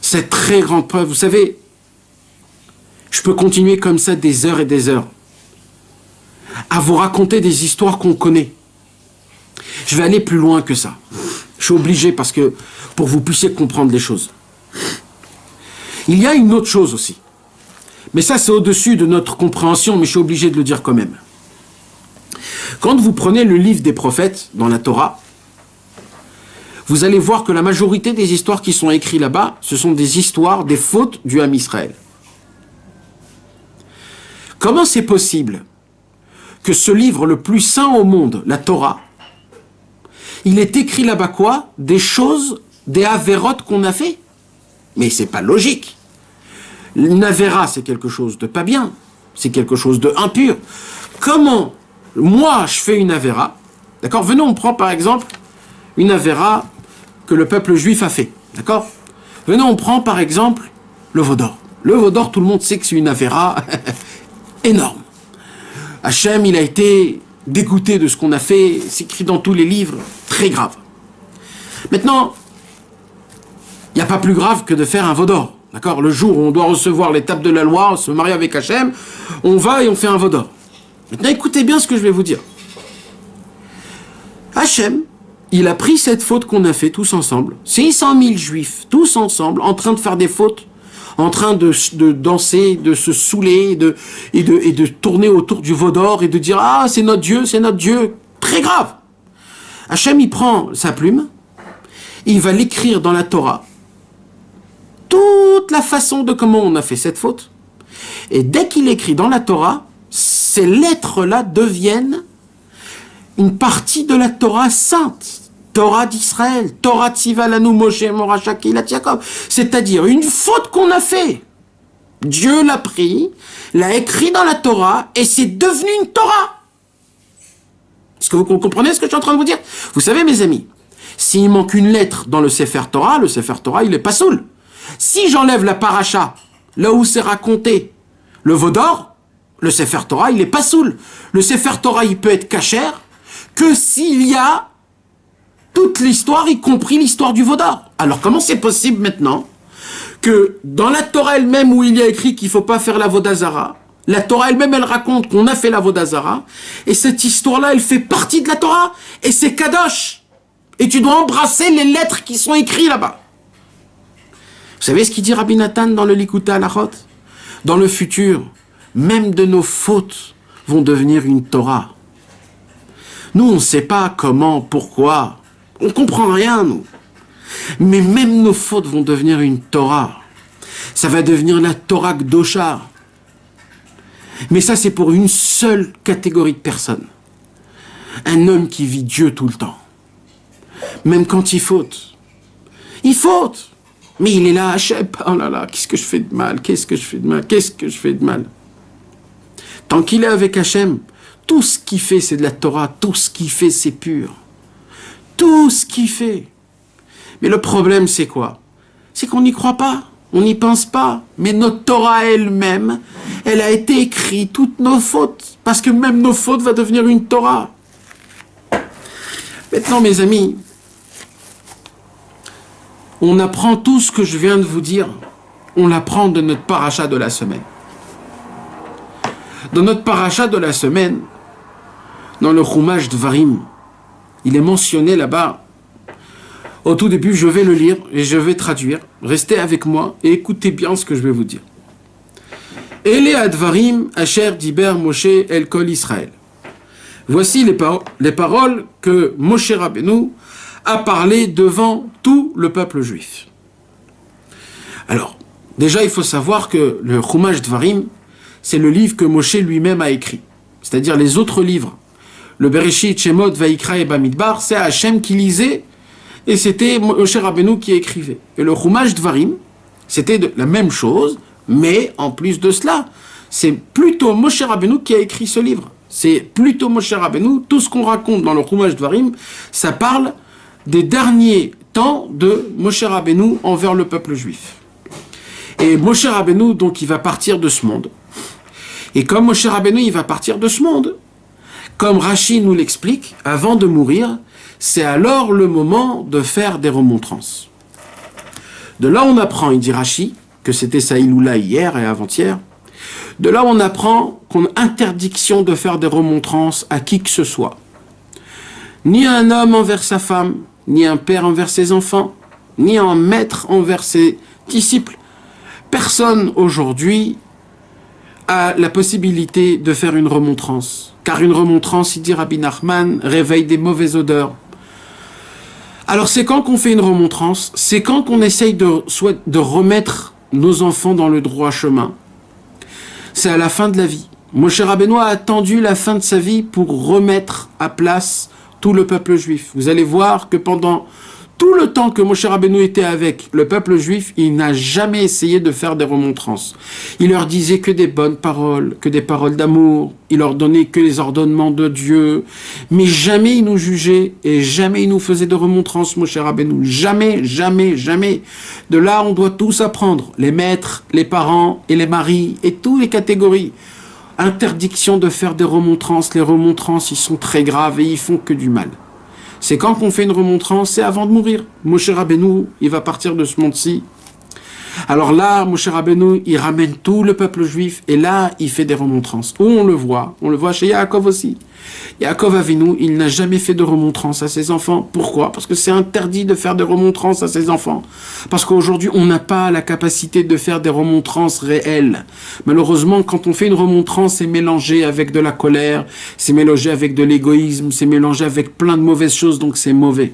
Cette très grande preuve, vous savez, je peux continuer comme ça des heures et des heures, à vous raconter des histoires qu'on connaît. Je vais aller plus loin que ça. suis obligé parce que pour que vous puissiez comprendre les choses. Il y a une autre chose aussi. Mais ça, c'est au-dessus de notre compréhension, mais je suis obligé de le dire quand même. Quand vous prenez le livre des prophètes dans la Torah, vous allez voir que la majorité des histoires qui sont écrites là-bas, ce sont des histoires, des fautes du Ham Israël. Comment c'est possible que ce livre le plus saint au monde, la Torah, il est écrit là-bas quoi? Des choses, des avérotes qu'on a fait? Mais c'est pas logique. Une avéra, c'est quelque chose de pas bien. C'est quelque chose de impur. Comment moi je fais une avéra? D'accord? Venons, on prend par exemple une avéra que le peuple juif a fait. D'accord? Venons, on prend par exemple le veau d'or. Le veau d'or, tout le monde sait que c'est une avéra énorme. Hachem, il a été dégoûté de ce qu'on a fait, c'est écrit dans tous les livres, très grave. Maintenant, il n'y a pas plus grave que de faire un veau d'or. D'accord? Le jour où on doit recevoir l'étape de la loi, on se marie avec Hachem, on va et on fait un veau d'or. Maintenant, écoutez bien ce que je vais vous dire. Hachem, il a pris cette faute qu'on a fait tous ensemble, 600 000 juifs, tous ensemble, en train de faire des fautes, en train de danser, de se saouler, et de tourner autour du veau d'or et de dire « Ah, c'est notre Dieu !» Très grave. Hachem, il prend sa plume, il va l'écrire dans la Torah, toute la façon de comment on a fait cette faute, et dès qu'il écrit dans la Torah, ces lettres-là deviennent une partie de la Torah sainte. Torah d'Israël, Torah Tzivalanu Moshe Moracha Kilat Yaakov. C'est-à-dire une faute qu'on a fait. Dieu l'a pris, l'a écrit dans la Torah et c'est devenu une Torah. Est-ce que vous comprenez ce que je suis en train de vous dire? Vous savez mes amis, s'il manque une lettre dans le Sefer Torah, il est pas soul. Si j'enlève la paracha, là où c'est raconté le veau d'or, le Sefer Torah, il est pas soul. Le Sefer Torah, il peut être cachère que s'il y a toute l'histoire, y compris l'histoire du veau d'or. Alors comment c'est possible maintenant que dans la Torah elle-même où il y a écrit qu'il ne faut pas faire la Vodazara, la Torah elle-même elle raconte qu'on a fait la Vodazara, et cette histoire-là elle fait partie de la Torah, et c'est Kadosh. Et tu dois embrasser les lettres qui sont écrites là-bas. Vous savez ce qu'il dit Rabbi Nathan dans le Likutei Halachot? Dans le futur, même de nos fautes vont devenir une Torah. Nous, on ne sait pas comment, pourquoi. On ne comprend rien, nous. Mais même nos fautes vont devenir une Torah. Ça va devenir la Torah Kdosha. Mais ça, c'est pour une seule catégorie de personnes. Un homme qui vit Dieu tout le temps. Même quand il faute. Il faute. Mais il est là, Hachem. Oh là là, qu'est-ce que je fais de mal? Qu'est-ce que je fais de mal? Qu'est-ce que je fais de mal? Tant qu'il est avec Hachem, tout ce qu'il fait, c'est de la Torah. Tout ce qu'il fait, c'est pur. Tout ce qu'il fait. Mais le problème, c'est quoi? C'est qu'on n'y croit pas. On n'y pense pas. Mais notre Torah elle-même, elle a été écrite, toutes nos fautes. Parce que même nos fautes vont devenir une Torah. Maintenant, mes amis, on apprend tout ce que je viens de vous dire. On l'apprend de notre paracha de la semaine. Dans notre paracha de la semaine, dans le Chumash Dvarim, il est mentionné là-bas, au tout début, je vais le lire et je vais traduire. Restez avec moi et écoutez bien ce que je vais vous dire. Ele advarim asher diber Moshe el kol Israël. Voici les paroles que Moshe Rabbeinu a parlé devant tout le peuple juif. Alors, déjà, il faut savoir que le Chumash Dvarim, c'est le livre que Moshe lui-même a écrit. C'est-à-dire les autres livres. Le Bereshit, Shemot, Vaikra et Bamidbar, c'est Hachem qui lisait et c'était Moshe Rabbeinu qui écrivait. Et le Chumash Dvarim, c'était la même chose, mais en plus de cela, c'est plutôt Moshe Rabbeinu qui a écrit ce livre. C'est plutôt Moshe Rabbeinu, tout ce qu'on raconte dans le Chumash Dvarim, ça parle des derniers temps de Moshe Rabbeinu envers le peuple juif. Et Moshe Rabbeinu, donc, il va partir de ce monde. Et comme Moshe Rabbeinu, il va partir de ce monde, comme Rashi nous l'explique, avant de mourir, c'est alors le moment de faire des remontrances. De là, on apprend, il dit Rashi, que c'était sa Iloula hier et avant-hier. De là, on apprend qu'on a interdiction de faire des remontrances à qui que ce soit. Ni un homme envers sa femme, ni un père envers ses enfants, ni un maître envers ses disciples. Personne aujourd'hui a la possibilité de faire une remontrance. Car une remontrance, il dit Rabbi Nachman, réveille des mauvaises odeurs. Alors c'est quand qu'on fait une remontrance? C'est quand qu'on essaye de remettre nos enfants dans le droit chemin. C'est à la fin de la vie. Moshe Rabbeinu a attendu la fin de sa vie pour remettre à place tout le peuple juif. Vous allez voir que pendant tout le temps que Moshe Rabbeinu était avec le peuple juif, il n'a jamais essayé de faire des remontrances. Il leur disait que des bonnes paroles, que des paroles d'amour. Il leur donnait que les ordonnements de Dieu. Mais jamais il nous jugeait et jamais il nous faisait de remontrances, Moshe Rabbeinu. Jamais, jamais, jamais. De là, on doit tous apprendre. Les maîtres, les parents et les maris et toutes les catégories. Interdiction de faire des remontrances. Les remontrances, ils sont très graves et ils font que du mal. C'est quand qu'on fait une remontrance, c'est avant de mourir. Moshe Rabbeinu, il va partir de ce monde-ci. Alors là, Moshe Rabbeinu, il ramène tout le peuple juif et là, il fait des remontrances. Où on le voit chez Yaakov aussi. Yaakov Avinu, il n'a jamais fait de remontrances à ses enfants. Pourquoi? Parce que c'est interdit de faire des remontrances à ses enfants. Parce qu'aujourd'hui, on n'a pas la capacité de faire des remontrances réelles. Malheureusement, quand on fait une remontrance, c'est mélangé avec de la colère, c'est mélangé avec de l'égoïsme, c'est mélangé avec plein de mauvaises choses, donc c'est mauvais.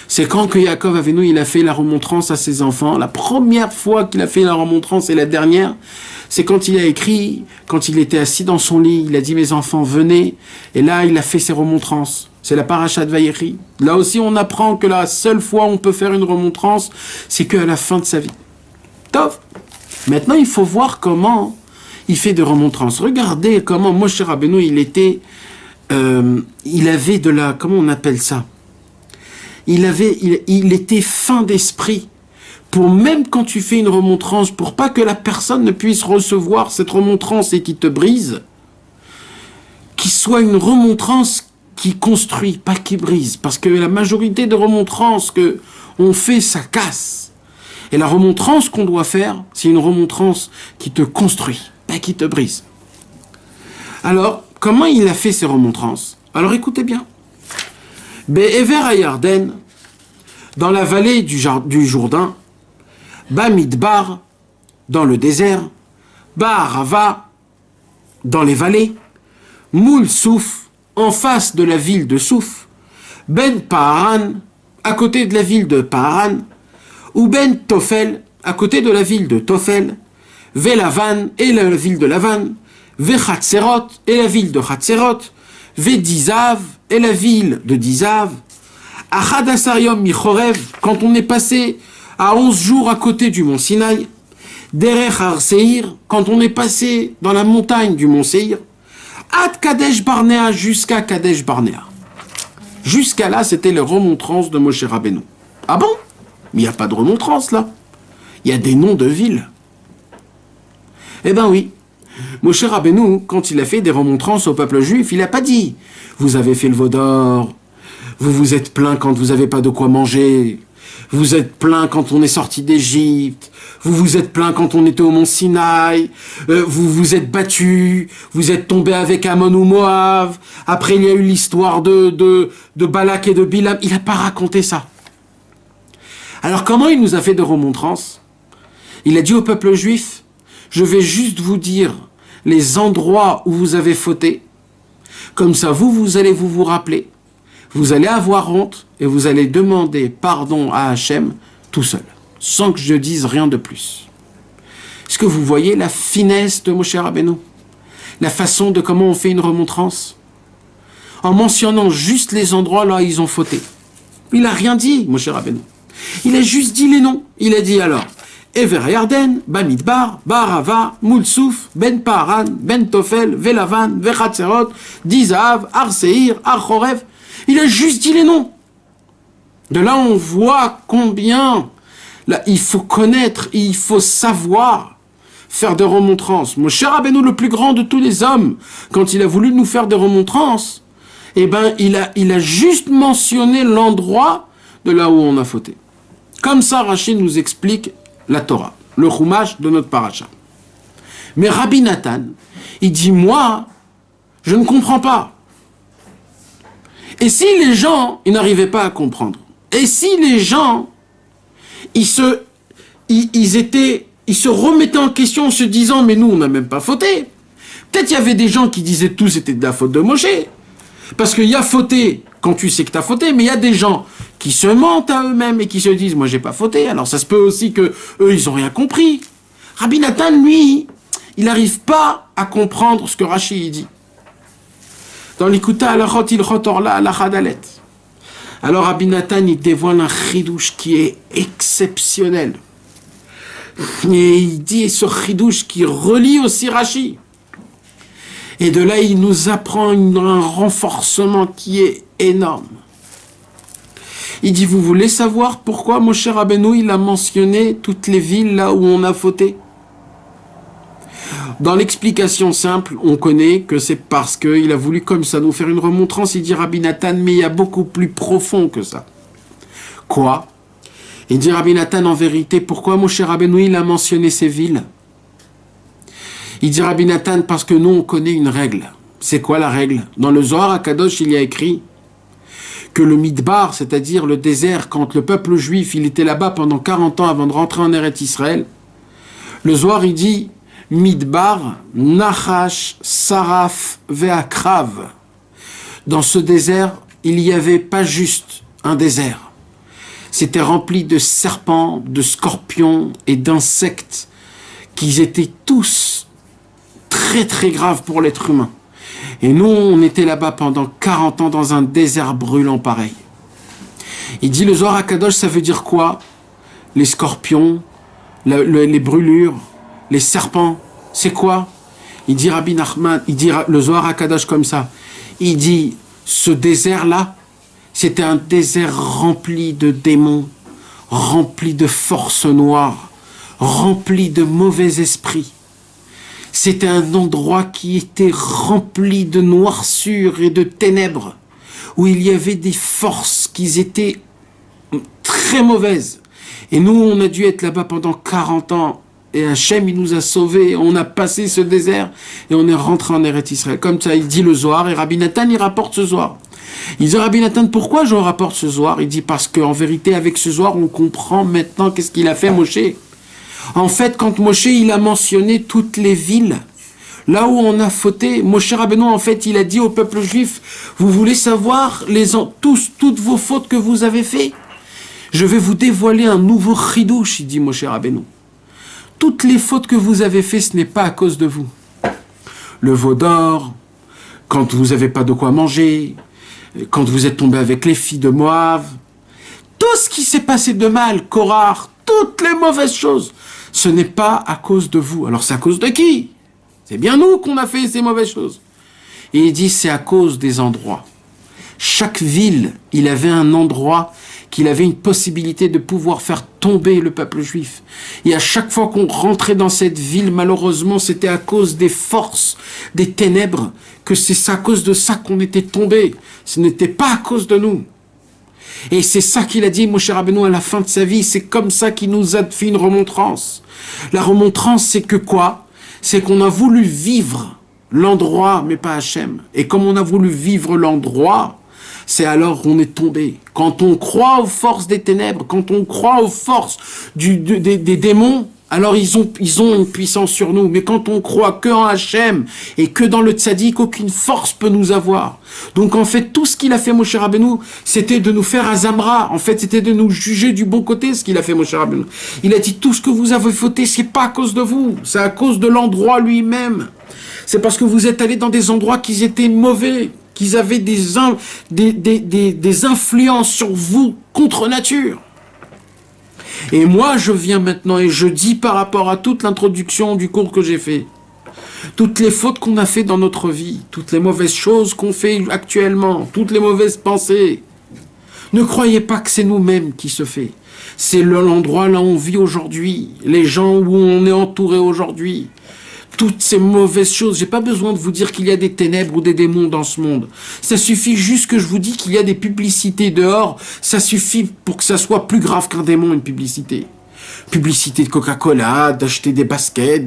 C'est quand que Yaakov Avinu, il a fait la remontrance à ses enfants. La première fois qu'il a fait la remontrance et la dernière, c'est quand il a écrit, quand il était assis dans son lit, il a dit « Mes enfants, venez ». Et là, il a fait ses remontrances. C'est la paracha de Vayechi. Là aussi, on apprend que la seule fois où on peut faire une remontrance, c'est qu'à la fin de sa vie. Tov. Maintenant, il faut voir comment il fait des remontrances. Regardez comment Moshe Rabbeinu, il avait de la... Comment on appelle ça? Il était fin d'esprit. Pour même quand tu fais une remontrance, pour pas que la personne ne puisse recevoir cette remontrance et qui te brise, qu'il soit une remontrance qui construit, pas qui brise. Parce que la majorité des remontrances que on fait, ça casse. Et la remontrance qu'on doit faire, c'est une remontrance qui te construit, pas qui te brise. Alors, comment il a fait ces remontrances? Alors écoutez bien. Be'ever Yarden, dans la vallée du Jourdain, Bamidbar, dans le désert, Ba'arava, dans les vallées, Moul Souf, en face de la ville de Souf, Ben Paharan, à côté de la ville de Paharan, ou Ben Tofel, à côté de la ville de Tofel, Velavan, et la ville de Lavan, Vechatserot, et la ville de Chatserot, Vedizav, et la ville de Dizav, Achadasarium Michorev, quand on est passé à 11 jours à côté du mont Sinaï, Derech Har Seir, quand on est passé dans la montagne du mont Seir, Ad Kadesh Barnea, jusqu'à Kadesh Barnea. Jusqu'à là, c'était les remontrances de Moshe Rabbeinu. Ah bon? Mais il n'y a pas de remontrances là. Il y a des noms de villes. Eh ben oui. Moshe Rabbeinu, quand il a fait des remontrances au peuple juif, il n'a pas dit « Vous avez fait le veau d'or, vous vous êtes plaint quand vous n'avez pas de quoi manger, vous êtes plaint quand on est sorti d'Égypte, vous vous êtes plaint quand on était au mont Sinaï, vous vous êtes battu, vous êtes tombé avec Ammon ou Moab, après il y a eu l'histoire de Balak et de Bilam. » Il n'a pas raconté ça. Alors comment il nous a fait des remontrances? Il a dit au peuple juif « Je vais juste vous dire les endroits où vous avez fauté. Comme ça, vous allez vous rappeler. Vous allez avoir honte et vous allez demander pardon à Hachem tout seul, sans que je dise rien de plus. » Est-ce que vous voyez la finesse de Moshe Rabbeinu? La façon de comment on fait une remontrance? En mentionnant juste les endroits là où ils ont fauté. Il n'a rien dit, Moshe Rabbeinu. Il a juste dit les noms. Il a dit alors Ever Yarden, Bamidbar, Ba'arava, Moul Souf, Ben Paharan, Ben Tofel, Velavan, Vechatserot, Dizav, Har Seir, Har Chorev. Il a juste dit les noms. De là, on voit combien là, il faut connaître, il faut savoir faire des remontrances. Moshe Rabbeinu, le plus grand de tous les hommes, quand il a voulu nous faire des remontrances, eh ben, il a juste mentionné l'endroit de là où on a fauté. Comme ça, Rachid nous explique la Torah, le chumash de notre paracha. Mais Rabbi Nathan, il dit, moi, je ne comprends pas. Et si les gens, ils n'arrivaient pas à comprendre, Et si les gens, ils se remettaient en question en se disant, mais nous, on n'a même pas fauté. Peut-être il y avait des gens qui disaient tout, c'était de la faute de Moshe. Parce qu'il y a fauté quand tu sais que tu as fauté, mais il y a des gens qui se mentent à eux-mêmes et qui se disent, moi, j'ai pas fauté. Alors ça se peut aussi que eux, ils ont rien compris. Rabbi Nathan, lui, il n'arrive pas à comprendre ce que Rashi dit. Dans l'Ikuta Alachot, il retorla à la Chadalet. Alors Rabbi Nathan, il dévoile un chidouche qui est exceptionnel. Et il dit ce chidouche qui relie aussi Rashi. Et de là, il nous apprend un renforcement qui est énorme. Il dit, vous voulez savoir pourquoi Moshe Rabbeinu, il a mentionné toutes les villes là où on a fauté? Dans l'explication simple, on connaît que c'est parce qu'il a voulu comme ça nous faire une remontrance. Il dit Rabbi Nathan, mais il y a beaucoup plus profond que ça. Quoi? Il dit Rabbi Nathan, en vérité, pourquoi Moshe Rabbeinu, il a mentionné ces villes? Il dit Rabbi Nathan, parce que nous, on connaît une règle. C'est quoi la règle? Dans le Zohar à Kadosh, il y a écrit que le Midbar, c'est-à-dire le désert, quand le peuple juif, il était là-bas pendant 40 ans avant de rentrer en Eretz Israël, le Zohar, il dit Midbar, Nachash, Saraf, Veakrav. Dans ce désert, il n'y avait pas juste un désert. C'était rempli de serpents, de scorpions et d'insectes qui étaient tous très très graves pour l'être humain. Et nous, on était là-bas pendant 40 ans dans un désert brûlant pareil. Il dit le Zohar HaKadosh, ça veut dire quoi? Les scorpions, les brûlures, les serpents, c'est quoi? Il dit Rabbi Nachman, il dit le Zohar HaKadosh comme ça. Il dit, ce désert-là, c'était un désert rempli de démons, rempli de forces noires, rempli de mauvais esprits. C'était un endroit qui était rempli de noirceur et de ténèbres, où il y avait des forces qui étaient très mauvaises. Et nous, on a dû être là-bas pendant 40 ans. Et Hachem, il nous a sauvés. On a passé ce désert et on est rentré en Eretz Israël. Comme ça, il dit le Zohar. Et Rabbi Nathan, il rapporte ce Zohar. Il dit Rabbi Nathan, pourquoi je rapporte ce Zohar? Il dit parce qu'en vérité, avec ce Zohar, on comprend maintenant qu'est-ce qu'il a fait Moshe. En fait, quand Moshe, il a mentionné toutes les villes, là où on a fauté, Moshe Rabbeinu, en fait, il a dit au peuple juif, vous voulez savoir toutes vos fautes que vous avez fait? Je vais vous dévoiler un nouveau chidouche, il dit Moshe Rabbeinu. Toutes les fautes que vous avez faites, ce n'est pas à cause de vous. Le veau d'or, quand vous n'avez pas de quoi manger, quand vous êtes tombé avec les filles de Moab, tout ce qui s'est passé de mal, Korah, toutes les mauvaises choses, ce n'est pas à cause de vous. Alors c'est à cause de qui? C'est bien nous qu'on a fait ces mauvaises choses. Et il dit c'est à cause des endroits. Chaque ville, il avait un endroit qu'il avait une possibilité de pouvoir faire tomber le peuple juif. Et à chaque fois qu'on rentrait dans cette ville, malheureusement, c'était à cause des forces, des ténèbres, que c'est à cause de ça qu'on était tombé. Ce n'était pas à cause de nous. Et c'est ça qu'il a dit, Moshe Rabbeinu, à la fin de sa vie. C'est comme ça qu'il nous a fait une remontrance. La remontrance, c'est que quoi? C'est qu'on a voulu vivre l'endroit, mais pas Hachem. Et comme on a voulu vivre l'endroit, c'est alors qu'on est tombé. Quand on croit aux forces des ténèbres, quand on croit aux forces des démons, alors ils ont une puissance sur nous. Mais quand on croit que en Hachem et que dans le tzaddik, aucune force peut nous avoir. Donc en fait, tout ce qu'il a fait Moshe Rabbeinu, c'était de nous faire azamra. En fait, c'était de nous juger du bon côté, ce qu'il a fait Moshe Rabbeinu. Il a dit, tout ce que vous avez fauté, c'est pas à cause de vous. C'est à cause de l'endroit lui-même. C'est parce que vous êtes allés dans des endroits qui étaient mauvais, qu'ils avaient des influences sur vous contre nature. Et moi, je viens maintenant et je dis par rapport à toute l'introduction du cours que j'ai fait, toutes les fautes qu'on a fait dans notre vie, toutes les mauvaises choses qu'on fait actuellement, toutes les mauvaises pensées, ne croyez pas que c'est nous-mêmes qui se fait. C'est l'endroit là où on vit aujourd'hui, les gens où on est entouré aujourd'hui. Toutes ces mauvaises choses, j'ai pas besoin de vous dire qu'il y a des ténèbres ou des démons dans ce monde. Ça suffit juste que je vous dis qu'il y a des publicités dehors. Ça suffit pour que ça soit plus grave qu'un démon, une publicité. Publicité de Coca-Cola, d'acheter des baskets,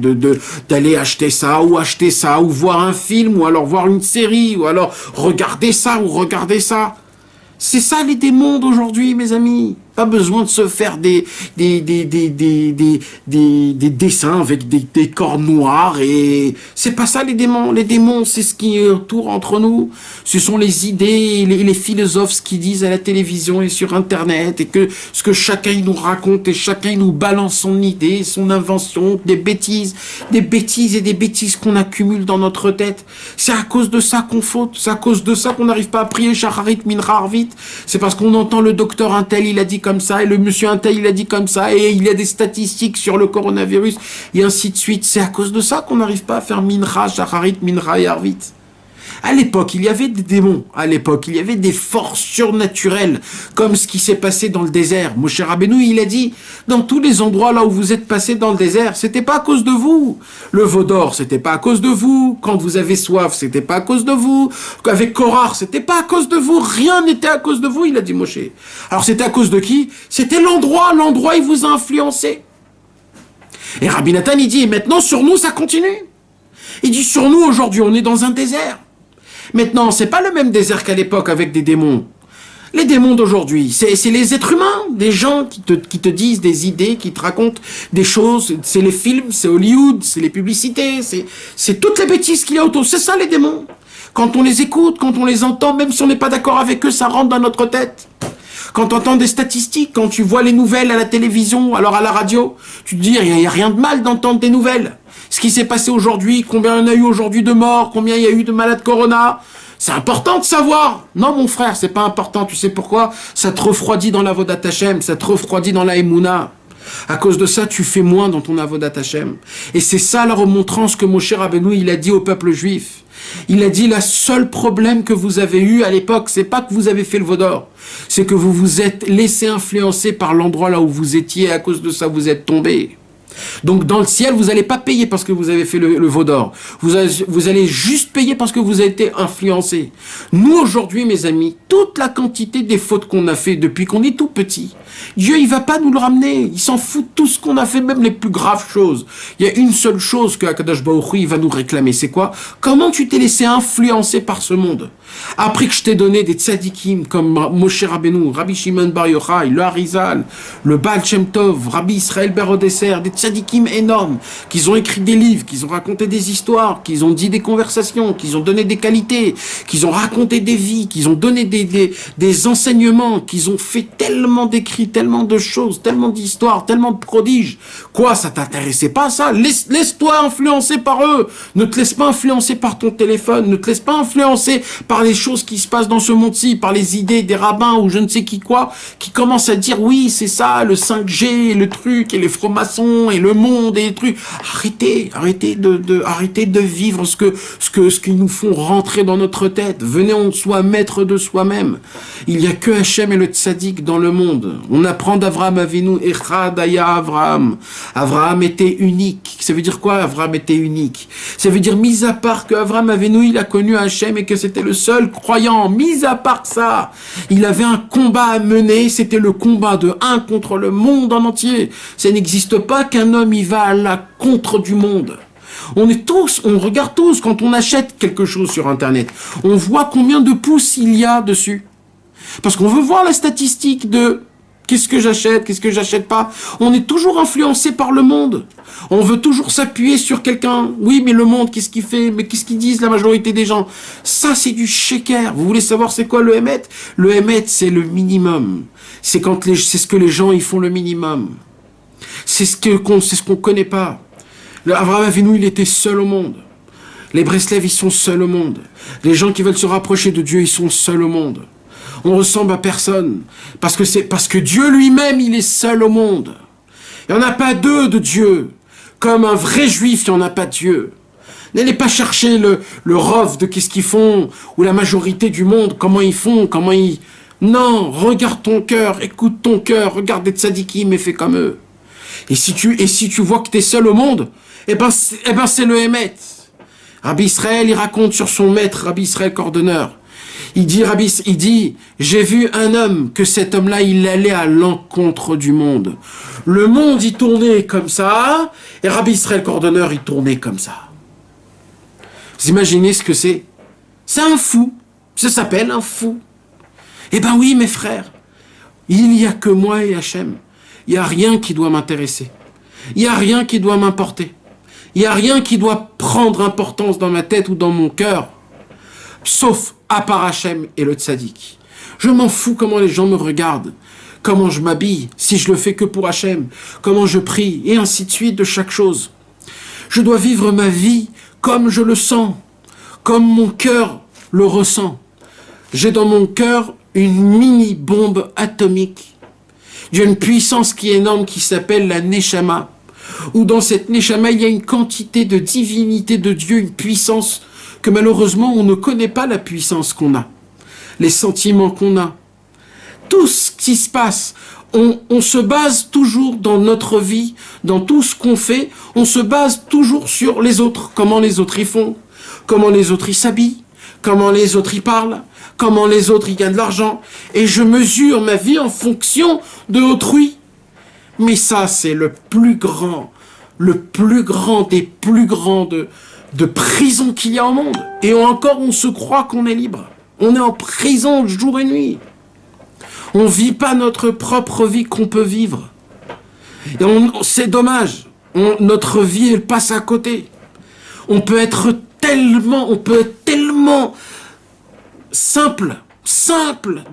d'aller acheter ça, ou voir un film, ou alors voir une série, ou alors regarder ça, ou regarder ça. C'est ça les démons d'aujourd'hui, mes amis. Pas besoin de se faire des dessins avec des corps noirs et c'est pas ça les démons. Les démons, c'est ce qui entoure entre nous. Ce sont les idées, les philosophes ce qu'ils disent à la télévision et sur Internet et que ce que chacun nous raconte et chacun nous balance son idée, son invention, des bêtises et des bêtises qu'on accumule dans notre tête. C'est à cause de ça qu'on faute. C'est à cause de ça qu'on n'arrive pas à prier Shacharit Mincha Arvit. C'est parce qu'on entend le docteur Intel, il a dit comme ça, et le monsieur Intel, il a dit comme ça, et il y a des statistiques sur le coronavirus, et ainsi de suite. C'est à cause de ça qu'on n'arrive pas à faire Mincha, Shacharit, Mincha et Arvit. À l'époque, il y avait des démons. À l'époque, il y avait des forces surnaturelles, comme ce qui s'est passé dans le désert. Moshe Rabbeinu, il a dit, dans tous les endroits là où vous êtes passés dans le désert, c'était pas à cause de vous. Le veau d'or, c'était pas à cause de vous. Quand vous avez soif, c'était pas à cause de vous. Avec Korach, c'était pas à cause de vous. Rien n'était à cause de vous, il a dit Moshe. Alors c'était à cause de qui? C'était l'endroit. L'endroit, il vous a influencé. Et Rabbi Nathan, il dit, maintenant sur nous, ça continue. Il dit, sur nous, aujourd'hui, on est dans un désert. Maintenant, c'est pas le même désert qu'à l'époque avec des démons. Les démons d'aujourd'hui, c'est les êtres humains, des gens qui te disent des idées, qui te racontent des choses. C'est les films, c'est Hollywood, c'est les publicités, c'est toutes les bêtises qu'il y a autour. C'est ça les démons. Quand on les écoute, quand on les entend, même si on n'est pas d'accord avec eux, ça rentre dans notre tête. Quand tu entends des statistiques, quand tu vois les nouvelles à la télévision, alors à la radio, tu te dis, il n'y a rien de mal d'entendre des nouvelles. Ce qui s'est passé aujourd'hui, combien il y en a eu aujourd'hui de morts, combien il y a eu de malades corona, c'est important de savoir. Non, mon frère, c'est pas important. Tu sais pourquoi? Ça te refroidit dans l'avodat Hashem, ça te refroidit dans la Emouna. À cause de ça, tu fais moins dans ton avodat Hashem. Et c'est ça la remontrance que Moshe Rabbeinu, il a dit au peuple juif. Il a dit, la seule problème que vous avez eu à l'époque, c'est pas que vous avez fait le veau d'or, c'est que vous vous êtes laissé influencer par l'endroit là où vous étiez, et à cause de ça, vous êtes tombé. Donc dans le ciel, vous n'allez pas payer parce que vous avez fait le veau d'or. Vous allez juste payer parce que vous avez été influencé. Nous aujourd'hui, mes amis, toute la quantité des fautes qu'on a fait depuis qu'on est tout petit, Dieu il va pas nous le ramener. Il s'en fout de tout ce qu'on a fait, même les plus graves choses. Il y a une seule chose que Akadosh Baruch Hu il va nous réclamer, c'est quoi? Comment tu t'es laissé influencer par ce monde? Après que je t'ai donné des tzadikim comme Moshe Rabbeinu, Rabbi Shimon Bar Yochai, le Harizal, le Baal Shem Tov, Rabbi Israël Ber Odesser, des tzadikim énormes, qui ont écrit des livres, qui ont raconté des histoires, qui ont dit des conversations, qui ont donné des qualités, qui ont raconté des vies, qui ont donné des enseignements, qui ont fait tellement d'écrits, tellement de choses, tellement d'histoires, tellement de prodiges. Quoi, ça t'intéressait pas ça? Laisse-toi influencer par eux. Ne te laisse pas influencer par ton téléphone, ne te laisse pas influencer par les choses qui se passent dans ce monde-ci, par les idées des rabbins ou je ne sais qui quoi, qui commencent à dire oui, c'est ça, le 5G, et le truc, et les francs-maçons, et le monde, et les trucs. Arrêtez de vivre ce qu'ils nous font rentrer dans notre tête. Venez, on soit maître de soi-même. Il n'y a que Hachem et le tzaddik dans le monde. On apprend d'Avraham Avinu, Echad Aya Avraham. Avraham était unique. Ça veut dire quoi, Avraham était unique? Ça veut dire, mis à part que Avraham Avinu, il a connu Hachem et que c'était le seul croyant, mis à part ça, il avait un combat à mener, c'était le combat de un contre le monde en entier. Ça n'existe pas qu'un homme y va à la contre du monde. On regarde tous quand on achète quelque chose sur Internet, on voit combien de pouces il y a dessus. Parce qu'on veut voir la statistique de qu'est-ce que j'achète pas. On est toujours influencé par le monde. On veut toujours s'appuyer sur quelqu'un. Oui, mais le monde, qu'est-ce qu'il fait? Mais qu'est-ce qu'ils disent la majorité des gens? Ça, c'est du sheker. Vous voulez savoir c'est quoi le Hémet? Le Hémet, c'est le minimum. C'est ce que les gens, ils font le minimum. C'est ce qu'on connaît pas. Avraham Avinu, il était seul au monde. Les Breslev, ils sont seuls au monde. Les gens qui veulent se rapprocher de Dieu, ils sont seuls au monde. On ressemble à personne. Parce que Dieu lui-même, il est seul au monde. Il n'y en a pas deux de Dieu. Comme un vrai juif, il n'y en a pas de Dieu. N'allez pas chercher le rov de qu'est-ce qu'ils font, ou la majorité du monde, comment ils font, Non, regarde ton cœur, écoute ton cœur, regarde des tzadikim et fais comme eux. Et si tu vois que tu es seul au monde, eh ben c'est le Hémet. Rabbi Israël, il raconte sur son maître, Rabbi Israël Cordonneur. Il dit, j'ai vu un homme, que cet homme-là, il allait à l'encontre du monde. Le monde, il tournait comme ça, et Rabbi Israël Cordonneur, il tournait comme ça. Vous imaginez ce que c'est? C'est un fou. Ça s'appelle un fou. Eh ben oui, mes frères, il n'y a que moi et Hachem. Il n'y a rien qui doit m'intéresser. Il n'y a rien qui doit m'importer. Il n'y a rien qui doit prendre importance dans ma tête ou dans mon cœur, sauf à part Hachem et le tzaddik. Je m'en fous comment les gens me regardent, comment je m'habille, si je le fais que pour Hachem, comment je prie, et ainsi de suite de chaque chose. Je dois vivre ma vie comme je le sens, comme mon cœur le ressent. J'ai dans mon cœur une mini-bombe atomique d'une puissance qui est énorme, qui s'appelle la Neshama, où dans cette Neshama, il y a une quantité de divinité de Dieu, une puissance que malheureusement, on ne connaît pas la puissance qu'on a, les sentiments qu'on a. Tout ce qui se passe, on se base toujours dans notre vie, dans tout ce qu'on fait, on se base toujours sur les autres, comment les autres y font, comment les autres y s'habillent, comment les autres y parlent, comment les autres y gagnent de l'argent, et je mesure ma vie en fonction de autrui. Mais ça, c'est le plus grand des plus grands de prisons qu'il y a au monde. Et encore, on se croit qu'on est libre. On est en prison jour et nuit. On ne vit pas notre propre vie qu'on peut vivre. Et c'est dommage. Notre vie, elle passe à côté. On peut être tellement simple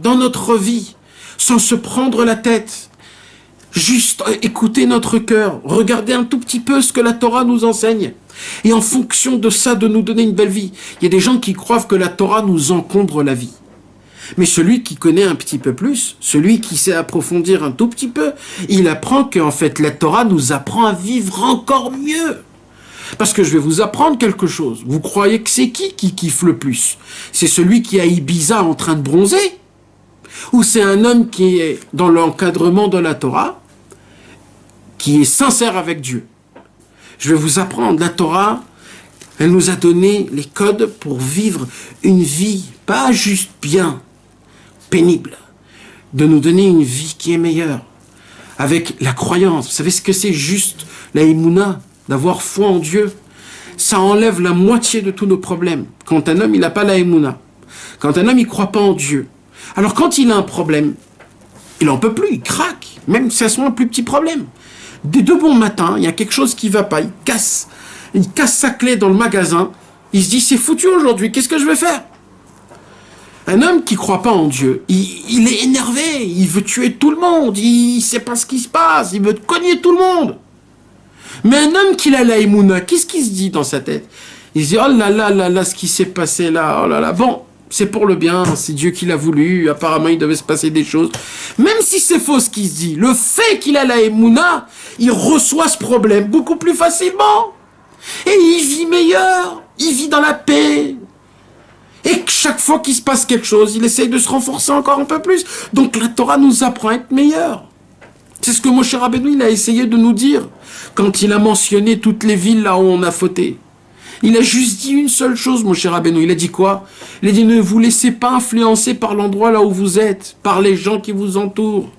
dans notre vie, sans se prendre la tête. Juste écouter notre cœur, regarder un tout petit peu ce que la Torah nous enseigne. Et en fonction de ça, de nous donner une belle vie. Il y a des gens qui croient que la Torah nous encombre la vie. Mais celui qui connaît un petit peu plus, celui qui sait approfondir un tout petit peu, il apprend qu'en fait la Torah nous apprend à vivre encore mieux. Parce que je vais vous apprendre quelque chose. Vous croyez que c'est qui kiffe le plus? C'est celui qui est à Ibiza en train de bronzer? Ou c'est un homme qui est dans l'encadrement de la Torah, qui est sincère avec Dieu? Je vais vous apprendre. La Torah, elle nous a donné les codes pour vivre une vie, pas juste bien, pénible, de nous donner une vie qui est meilleure, avec la croyance. Vous savez ce que c'est juste la Emouna, d'avoir foi en Dieu? Ça enlève la moitié de tous nos problèmes. Quand un homme, il n'a pas la Emouna, quand un homme, il ne croit pas en Dieu, alors quand il a un problème, il n'en peut plus, il craque, même si ça soit un plus petit problème. Dès de bon matin, il y a quelque chose qui ne va pas, il casse sa clé dans le magasin, il se dit c'est foutu aujourd'hui, qu'est-ce que je vais faire? Un homme qui ne croit pas en Dieu, il est énervé, il veut tuer tout le monde, il ne sait pas ce qui se passe, il veut cogner tout le monde. Mais un homme qui a la Emouna, qu'est-ce qu'il se dit dans sa tête? Il se dit, oh là là là là, ce qui s'est passé là, oh là là, bon, c'est pour le bien, c'est Dieu qui l'a voulu, apparemment il devait se passer des choses. Même si c'est faux ce qu'il se dit, le fait qu'il a la Emouna, il reçoit ce problème beaucoup plus facilement. Et il vit meilleur, il vit dans la paix. Et que chaque fois qu'il se passe quelque chose, il essaye de se renforcer encore un peu plus. Donc la Torah nous apprend à être meilleur. C'est ce que Moshe Rabbeinu, il a essayé de nous dire quand il a mentionné toutes les villes là où on a fauté. Il a juste dit une seule chose, Moshe Rabbeinu. Il a dit quoi? Il a dit, ne vous laissez pas influencer par l'endroit là où vous êtes, par les gens qui vous entourent.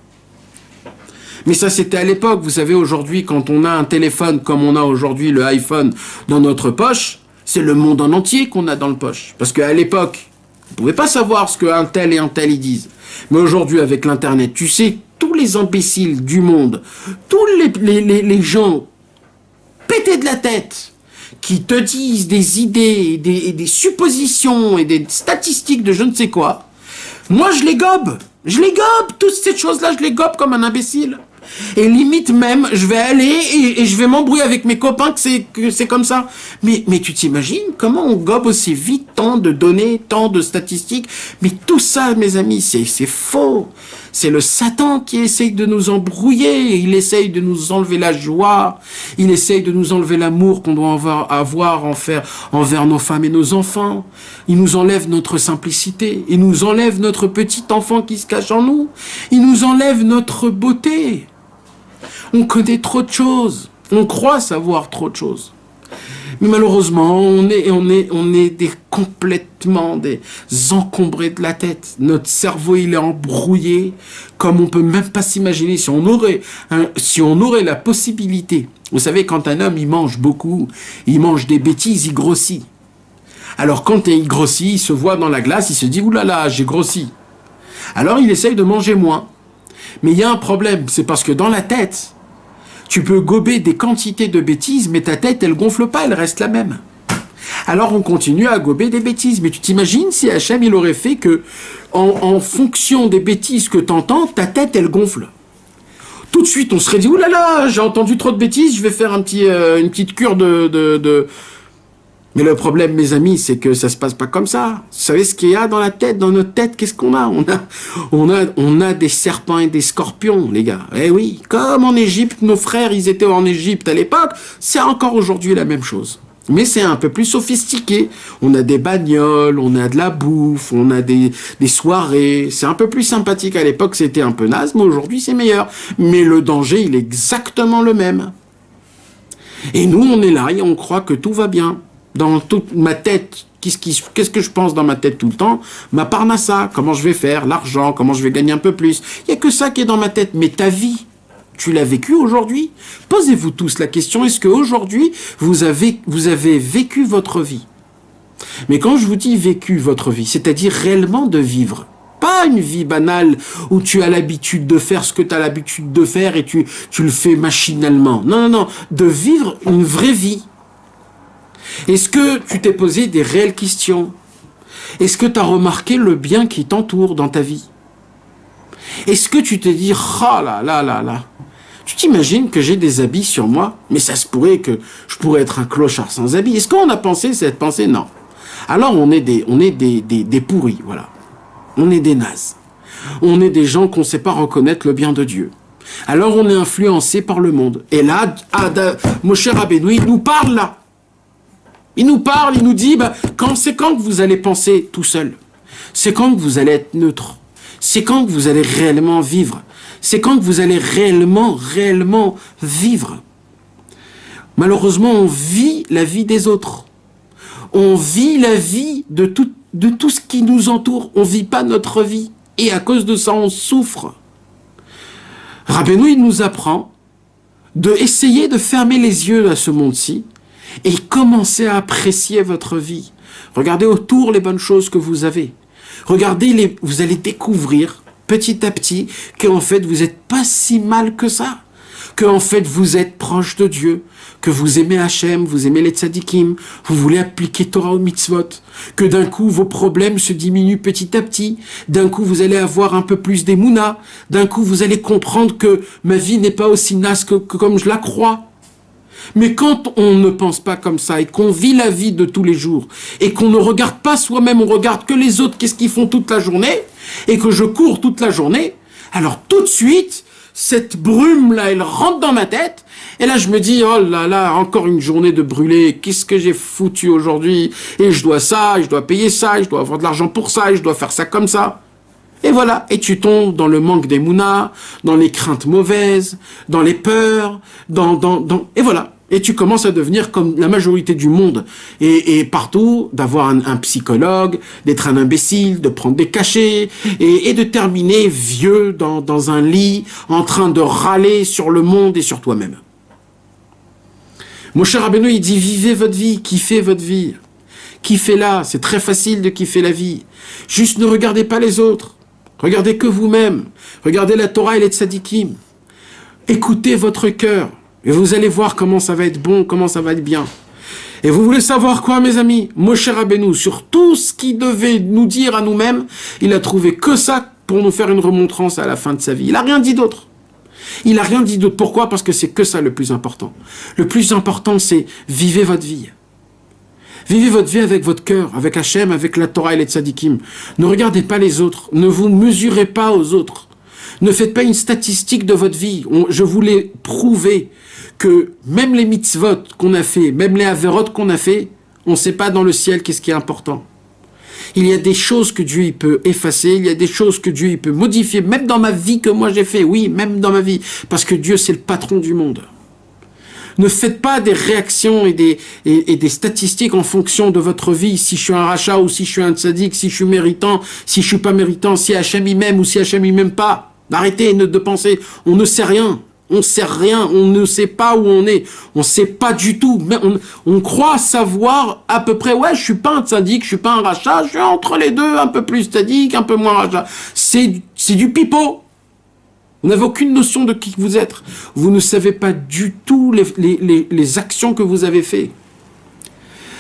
Mais ça, c'était à l'époque. Vous savez, aujourd'hui, quand on a un téléphone comme on a aujourd'hui le iPhone dans notre poche, c'est le monde en entier qu'on a dans le poche. Parce qu'à l'époque, on ne pouvait pas savoir ce qu'un tel et un tel ils disent. Mais aujourd'hui, avec l'Internet, tu sais, tous les imbéciles du monde, tous les gens pétés de la tête, qui te disent des idées, des suppositions et des statistiques de je ne sais quoi, moi je les gobe. Je les gobe. Toutes ces choses-là, je les gobe comme un imbécile. Et limite même, je vais aller et je vais m'embrouiller avec mes copains que c'est comme ça. Mais tu t'imagines comment on gobe aussi vite tant de données, tant de statistiques? Mais tout ça, mes amis, c'est faux. C'est le Satan qui essaye de nous embrouiller. Il essaye de nous enlever la joie. Il essaye de nous enlever l'amour qu'on doit avoir envers nos femmes et nos enfants. Il nous enlève notre simplicité. Il nous enlève notre petit enfant qui se cache en nous. Il nous enlève notre beauté. On connaît trop de choses. On croit savoir trop de choses. Mais malheureusement, on est complètement des encombrés de la tête. Notre cerveau, il est embrouillé, comme on peut même pas s'imaginer. Si on aurait la possibilité. Vous savez, quand un homme, il mange beaucoup, il mange des bêtises, il grossit. Alors quand il grossit, il se voit dans la glace, il se dit, oulala, j'ai grossi. Alors il essaye de manger moins. Mais il y a un problème, c'est parce que dans la tête, tu peux gober des quantités de bêtises, mais ta tête, elle gonfle pas, elle reste la même. Alors on continue à gober des bêtises. Mais tu t'imagines si Hachem, il aurait fait que, en fonction des bêtises que tu entends, ta tête, elle gonfle. Tout de suite, on serait dit, oulala, j'ai entendu trop de bêtises, je vais faire une petite cure de... Mais le problème, mes amis, c'est que ça se passe pas comme ça. Vous savez ce qu'il y a dans la tête, dans notre tête, qu'est-ce qu'on a? On a des serpents et des scorpions, les gars. Eh oui, comme en Égypte, nos frères, ils étaient en Égypte à l'époque, c'est encore aujourd'hui la même chose. Mais c'est un peu plus sophistiqué. On a des bagnoles, on a de la bouffe, on a des soirées. C'est un peu plus sympathique. À l'époque, c'était un peu naze, mais aujourd'hui, c'est meilleur. Mais le danger, il est exactement le même. Et nous, on est là et on croit que tout va bien. Dans toute ma tête, qu'est-ce que je pense dans ma tête tout le temps? Ma parnassa, comment je vais faire, l'argent, comment je vais gagner un peu plus. Il n'y a que ça qui est dans ma tête. Mais ta vie, tu l'as vécue aujourd'hui? Posez-vous tous la question, est-ce qu'aujourd'hui, vous avez vécu votre vie? Mais quand je vous dis vécu votre vie, c'est-à-dire réellement de vivre. Pas une vie banale où tu as l'habitude de faire ce que tu as l'habitude de faire et tu le fais machinalement. Non, non, non. De vivre une vraie vie. Est-ce que tu t'es posé des réelles questions? Est-ce que tu as remarqué le bien qui t'entoure dans ta vie? Est-ce que tu t'es dit, oh là là là là, tu t'imagines que j'ai des habits sur moi, mais ça se pourrait que je pourrais être un clochard sans habits. Est-ce qu'on a pensé cette pensée? Non. Alors on est des pourris, voilà. On est des nazes. On est des gens qu'on ne sait pas reconnaître le bien de Dieu. Alors on est influencé par le monde. Et là, Moshe Rabbeinu, il nous parle là. Il nous parle, il nous dit, c'est quand que vous allez penser tout seul? C'est quand que vous allez être neutre? C'est quand que vous allez réellement vivre? C'est quand que vous allez réellement vivre? Malheureusement, on vit la vie des autres. On vit la vie de tout ce qui nous entoure. On ne vit pas notre vie. Et à cause de ça, on souffre. Rabbeinu, il nous apprend d'essayer de fermer les yeux à ce monde-ci et commencer à apprécier votre vie. Regardez autour les bonnes choses que vous avez. Regardez, vous allez découvrir petit à petit qu'en fait, vous n'êtes pas si mal que ça. Qu'en fait, vous êtes proche de Dieu. Que vous aimez Hachem, vous aimez les tzadikim. Vous voulez appliquer Torah au mitzvot. Que d'un coup, vos problèmes se diminuent petit à petit. D'un coup, vous allez avoir un peu plus d'émouna. D'un coup, vous allez comprendre que ma vie n'est pas aussi naze que comme je la crois. Mais quand on ne pense pas comme ça et qu'on vit la vie de tous les jours et qu'on ne regarde pas soi-même, on regarde que les autres, qu'est-ce qu'ils font toute la journée et que je cours toute la journée, alors tout de suite, cette brume-là, elle rentre dans ma tête et là je me dis, oh là là, encore une journée de brûlé, qu'est-ce que j'ai foutu aujourd'hui? Et je dois ça, et je dois payer ça, et je dois avoir de l'argent pour ça, et je dois faire ça comme ça. Et voilà, et tu tombes dans le manque d'émouna, dans les craintes mauvaises, dans les peurs, et voilà. Et tu commences à devenir comme la majorité du monde. Et partout, d'avoir un psychologue, d'être un imbécile, de prendre des cachets, et de terminer vieux dans un lit, en train de râler sur le monde et sur toi-même. Mon cher Rabbeinu, il dit, vivez votre vie, kiffez votre vie. Kiffez-la, c'est très facile de kiffer la vie. Juste ne regardez pas les autres. Regardez que vous-même. Regardez la Torah et les tzadikim. Écoutez votre cœur. Et vous allez voir comment ça va être bon, comment ça va être bien. Et vous voulez savoir quoi, mes amis? Moshe Rabbeinu, sur tout ce qu'il devait nous dire à nous-mêmes, il a trouvé que ça pour nous faire une remontrance à la fin de sa vie. Il n'a rien dit d'autre. Il n'a rien dit d'autre. Pourquoi? Parce que c'est que ça le plus important. Le plus important, c'est vivez votre vie. Vivez votre vie avec votre cœur, avec Hachem, avec la Torah et les tzadikim. Ne regardez pas les autres. Ne vous mesurez pas aux autres. Ne faites pas une statistique de votre vie. Je voulais prouver que même les mitzvot qu'on a fait, même les averot qu'on a fait, on ne sait pas dans le ciel qu'est-ce qui est important. Il y a des choses que Dieu il peut effacer, il y a des choses que Dieu il peut modifier, même dans ma vie que moi j'ai fait, oui, même dans ma vie, parce que Dieu c'est le patron du monde. Ne faites pas des réactions et des statistiques en fonction de votre vie, si je suis un rachat ou si je suis un tzaddik, si je suis méritant, si je suis pas méritant, si Hachem il m'aime ou si Hachem il m'aime pas. Arrêtez de penser, on ne sait rien. On sait rien, on ne sait pas où on est, on sait pas du tout. Mais on croit savoir à peu près, ouais, je suis pas un tzaddik, je suis pas un rachat, je suis entre les deux, un peu plus tzaddik, un peu moins rachat. C'est du pipeau. Vous n'avez aucune notion de qui vous êtes. Vous ne savez pas du tout les actions que vous avez faites.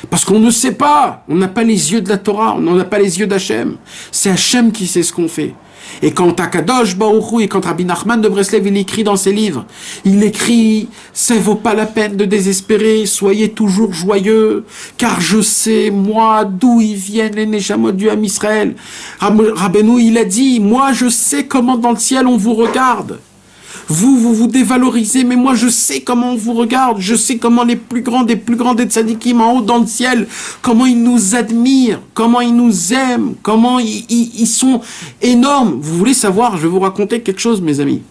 Parce qu'on ne sait pas. On n'a pas les yeux de la Torah. On n'a pas les yeux d'Hachem. C'est Hachem qui sait ce qu'on fait. Et quand Akadosh Baruch Hu, et quand Rabbi Nachman de Breslev, il écrit dans ses livres, il écrit « Ça vaut pas la peine de désespérer, soyez toujours joyeux, car je sais, moi, d'où ils viennent les Neshamot du Ham Israël. » Rabbeinu, il a dit « Moi, je sais comment dans le ciel on vous regarde. Vous dévalorisez, mais moi je sais comment on vous regarde, je sais comment les plus grands des tzadikim en haut dans le ciel, comment ils nous admirent, comment ils nous aiment, comment ils sont énormes. Vous voulez savoir, je vais vous raconter quelque chose, mes amis.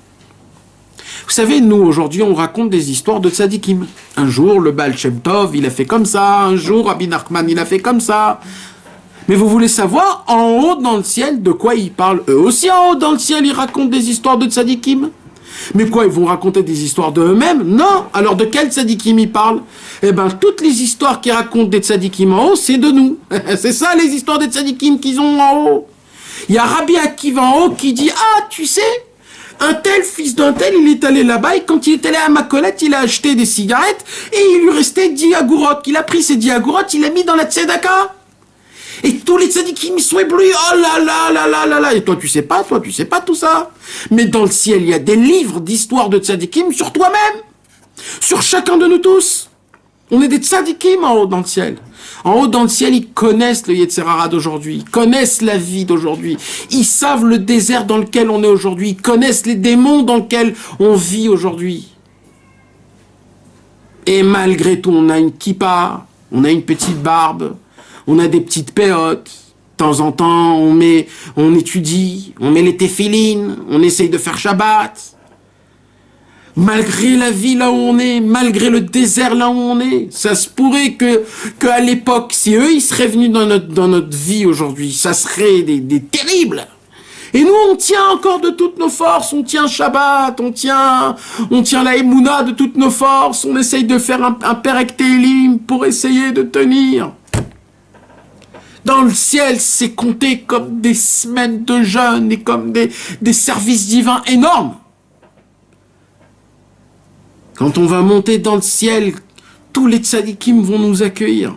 Vous savez, nous, aujourd'hui, on raconte des histoires de tzadikim. Un jour, le Baal Shem Tov, il a fait comme ça, un jour, Rabbi Nachman, il a fait comme ça. Mais vous voulez savoir, en haut dans le ciel, de quoi ils parlent? Eux aussi, en haut dans le ciel, ils racontent des histoires de tzadikim. Mais quoi, ils vont raconter des histoires d'eux-mêmes? Non. Alors de quel tzadikim ils parlent? Eh bien, toutes les histoires qui racontent des tzadikim en haut, c'est de nous. C'est ça, les histoires des tzadikim qu'ils ont en haut. Il y a Rabbi Akiva en haut qui dit, ah, tu sais, un tel fils d'un tel, il est allé là-bas, et quand il est allé à Macolette, il a acheté des cigarettes, et il lui restait 10 agourot. Il a pris ces 10 agourot, il a mis dans la tzedaka. Et tous les tzadikim, ils sont éblouis. Oh là là là là là là. Et toi, tu sais pas tout ça. Mais dans le ciel, il y a des livres d'histoire de tzadikim sur toi-même. Sur chacun de nous tous. On est des tzadikim en haut dans le ciel. En haut dans le ciel, ils connaissent le Yetzer Hara d'aujourd'hui. Ils connaissent la vie d'aujourd'hui. Ils savent le désert dans lequel on est aujourd'hui. Ils connaissent les démons dans lesquels on vit aujourd'hui. Et malgré tout, on a une kippa, on a une petite barbe. On a des petites péotes. De temps en temps, on étudie, on met les téphilines, on essaye de faire Shabbat. Malgré la vie là où on est, malgré le désert là où on est, ça se pourrait que à l'époque, si eux ils seraient venus dans notre vie aujourd'hui, ça serait des terribles. Et nous, on tient encore de toutes nos forces, on tient Shabbat, on tient la Emouna de toutes nos forces, on essaye de faire un Perek Tehilim pour essayer de tenir. Dans le ciel, c'est compté comme des semaines de jeûne et comme des services divins énormes. Quand on va monter dans le ciel, tous les tzadikim vont nous accueillir.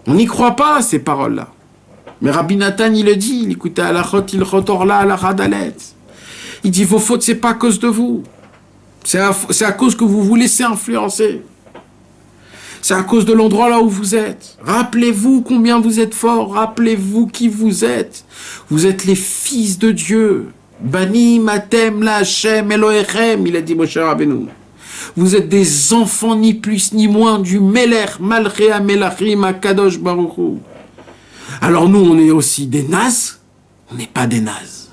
On n'y croit pas à ces paroles-là. Mais Rabbi Nathan, il le dit, il écoute à la chot, il retorla à la radalet. Il dit, vos fautes, c'est pas à cause de vous. C'est à cause que vous vous laissez influencer. C'est à cause de l'endroit là où vous êtes. Rappelez-vous combien vous êtes fort. Rappelez-vous qui vous êtes. Vous êtes les fils de Dieu. Bani matem la Hashem Elohechem, il a dit Moshe Rabbeinu. Vous êtes des enfants ni plus ni moins du Melech Malchei HaMelachim HaKadosh Baruch Hu. Alors nous, on est aussi des nazes. On n'est pas des nazes.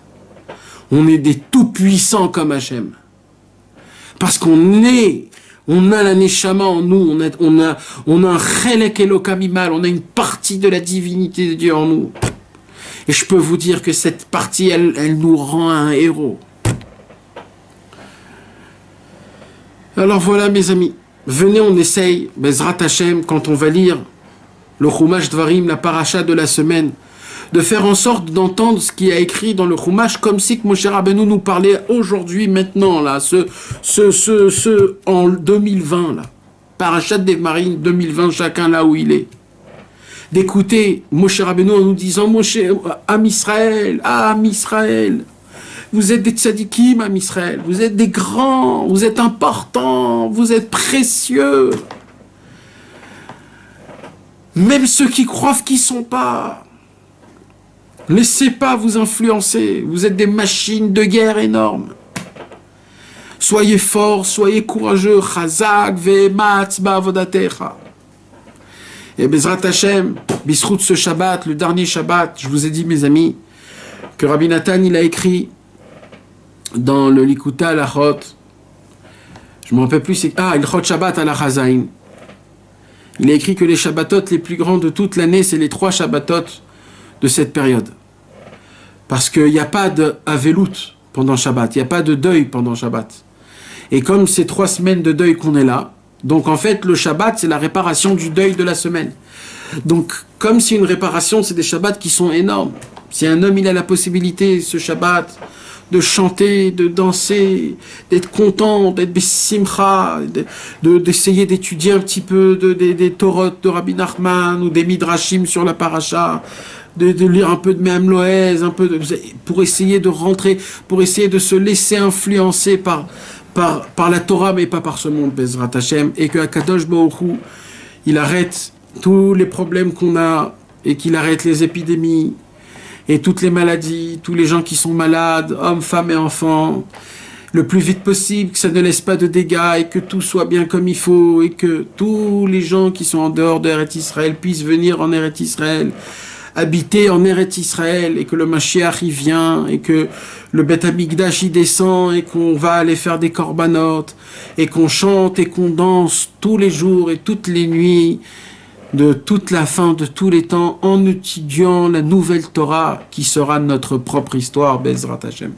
On est des tout-puissants comme Hachem. Parce qu'on a la neshama en nous, on a un chelek elokam imal, on a une partie de la divinité de Dieu en nous. Et je peux vous dire que cette partie, elle nous rend un héros. Alors voilà mes amis, venez on essaye, Bezrat Hashem, quand on va lire le Chumash Dvarim, la paracha de la semaine, de faire en sorte d'entendre ce qui a écrit dans le Chumash, comme si que Moshe Rabbeinu nous parlait aujourd'hui, maintenant, là, en 2020, là. Parachat des Marines 2020, chacun là où il est. D'écouter Moshe Rabbeinu en nous disant, Moshe, Am Israël, vous êtes des tzadikim, Am Israël, vous êtes des grands, vous êtes importants, vous êtes précieux. Même ceux qui croient qu'ils ne sont pas. Laissez pas vous influencer. Vous êtes des machines de guerre énormes. Soyez forts, soyez courageux. Chazak ve'ematz ba'avodatecha. Et Bezrat Hashem, Bisrout ce Shabbat, le dernier Shabbat, je vous ai dit mes amis, que Rabbi Nathan il a écrit dans le Likuta à la Chot, je ne me rappelle plus, c'est il Chot Shabbat à la Chazain. Il a écrit que les Shabbatot les plus grands de toute l'année, c'est les 3 Shabbatot de cette période. Parce qu'il n'y a pas de Avelut pendant Shabbat. Il n'y a pas de deuil pendant Shabbat. Et comme c'est 3 semaines de deuil qu'on est là, donc en fait le Shabbat c'est la réparation du deuil de la semaine. Donc comme c'est une réparation, c'est des Shabbats qui sont énormes. Si un homme il a la possibilité ce Shabbat de chanter, de danser, d'être content, d'être bessimcha, d'essayer d'étudier un petit peu des Torot de Rabbi Nachman ou des Midrashim sur la paracha, de lire un peu de Me'am Loez, pour essayer de rentrer, pour essayer de se laisser influencer par la Torah, mais pas par ce monde, Bezrat Hashem, et que Akadosh Baruch Hu, il arrête tous les problèmes qu'on a, et qu'il arrête les épidémies, et toutes les maladies, tous les gens qui sont malades, hommes, femmes et enfants, le plus vite possible, que ça ne laisse pas de dégâts, et que tout soit bien comme il faut, et que tous les gens qui sont en dehors de Eretz Israël puissent venir en Eretz Israël, habiter en Eretz Israël, et que le Mashiach y vient, et que le Beth Amikdash y descend, et qu'on va aller faire des korbanot, et qu'on chante et qu'on danse tous les jours et toutes les nuits, de toute la fin de tous les temps, en étudiant la nouvelle Torah qui sera notre propre histoire, Bezrat Hashem.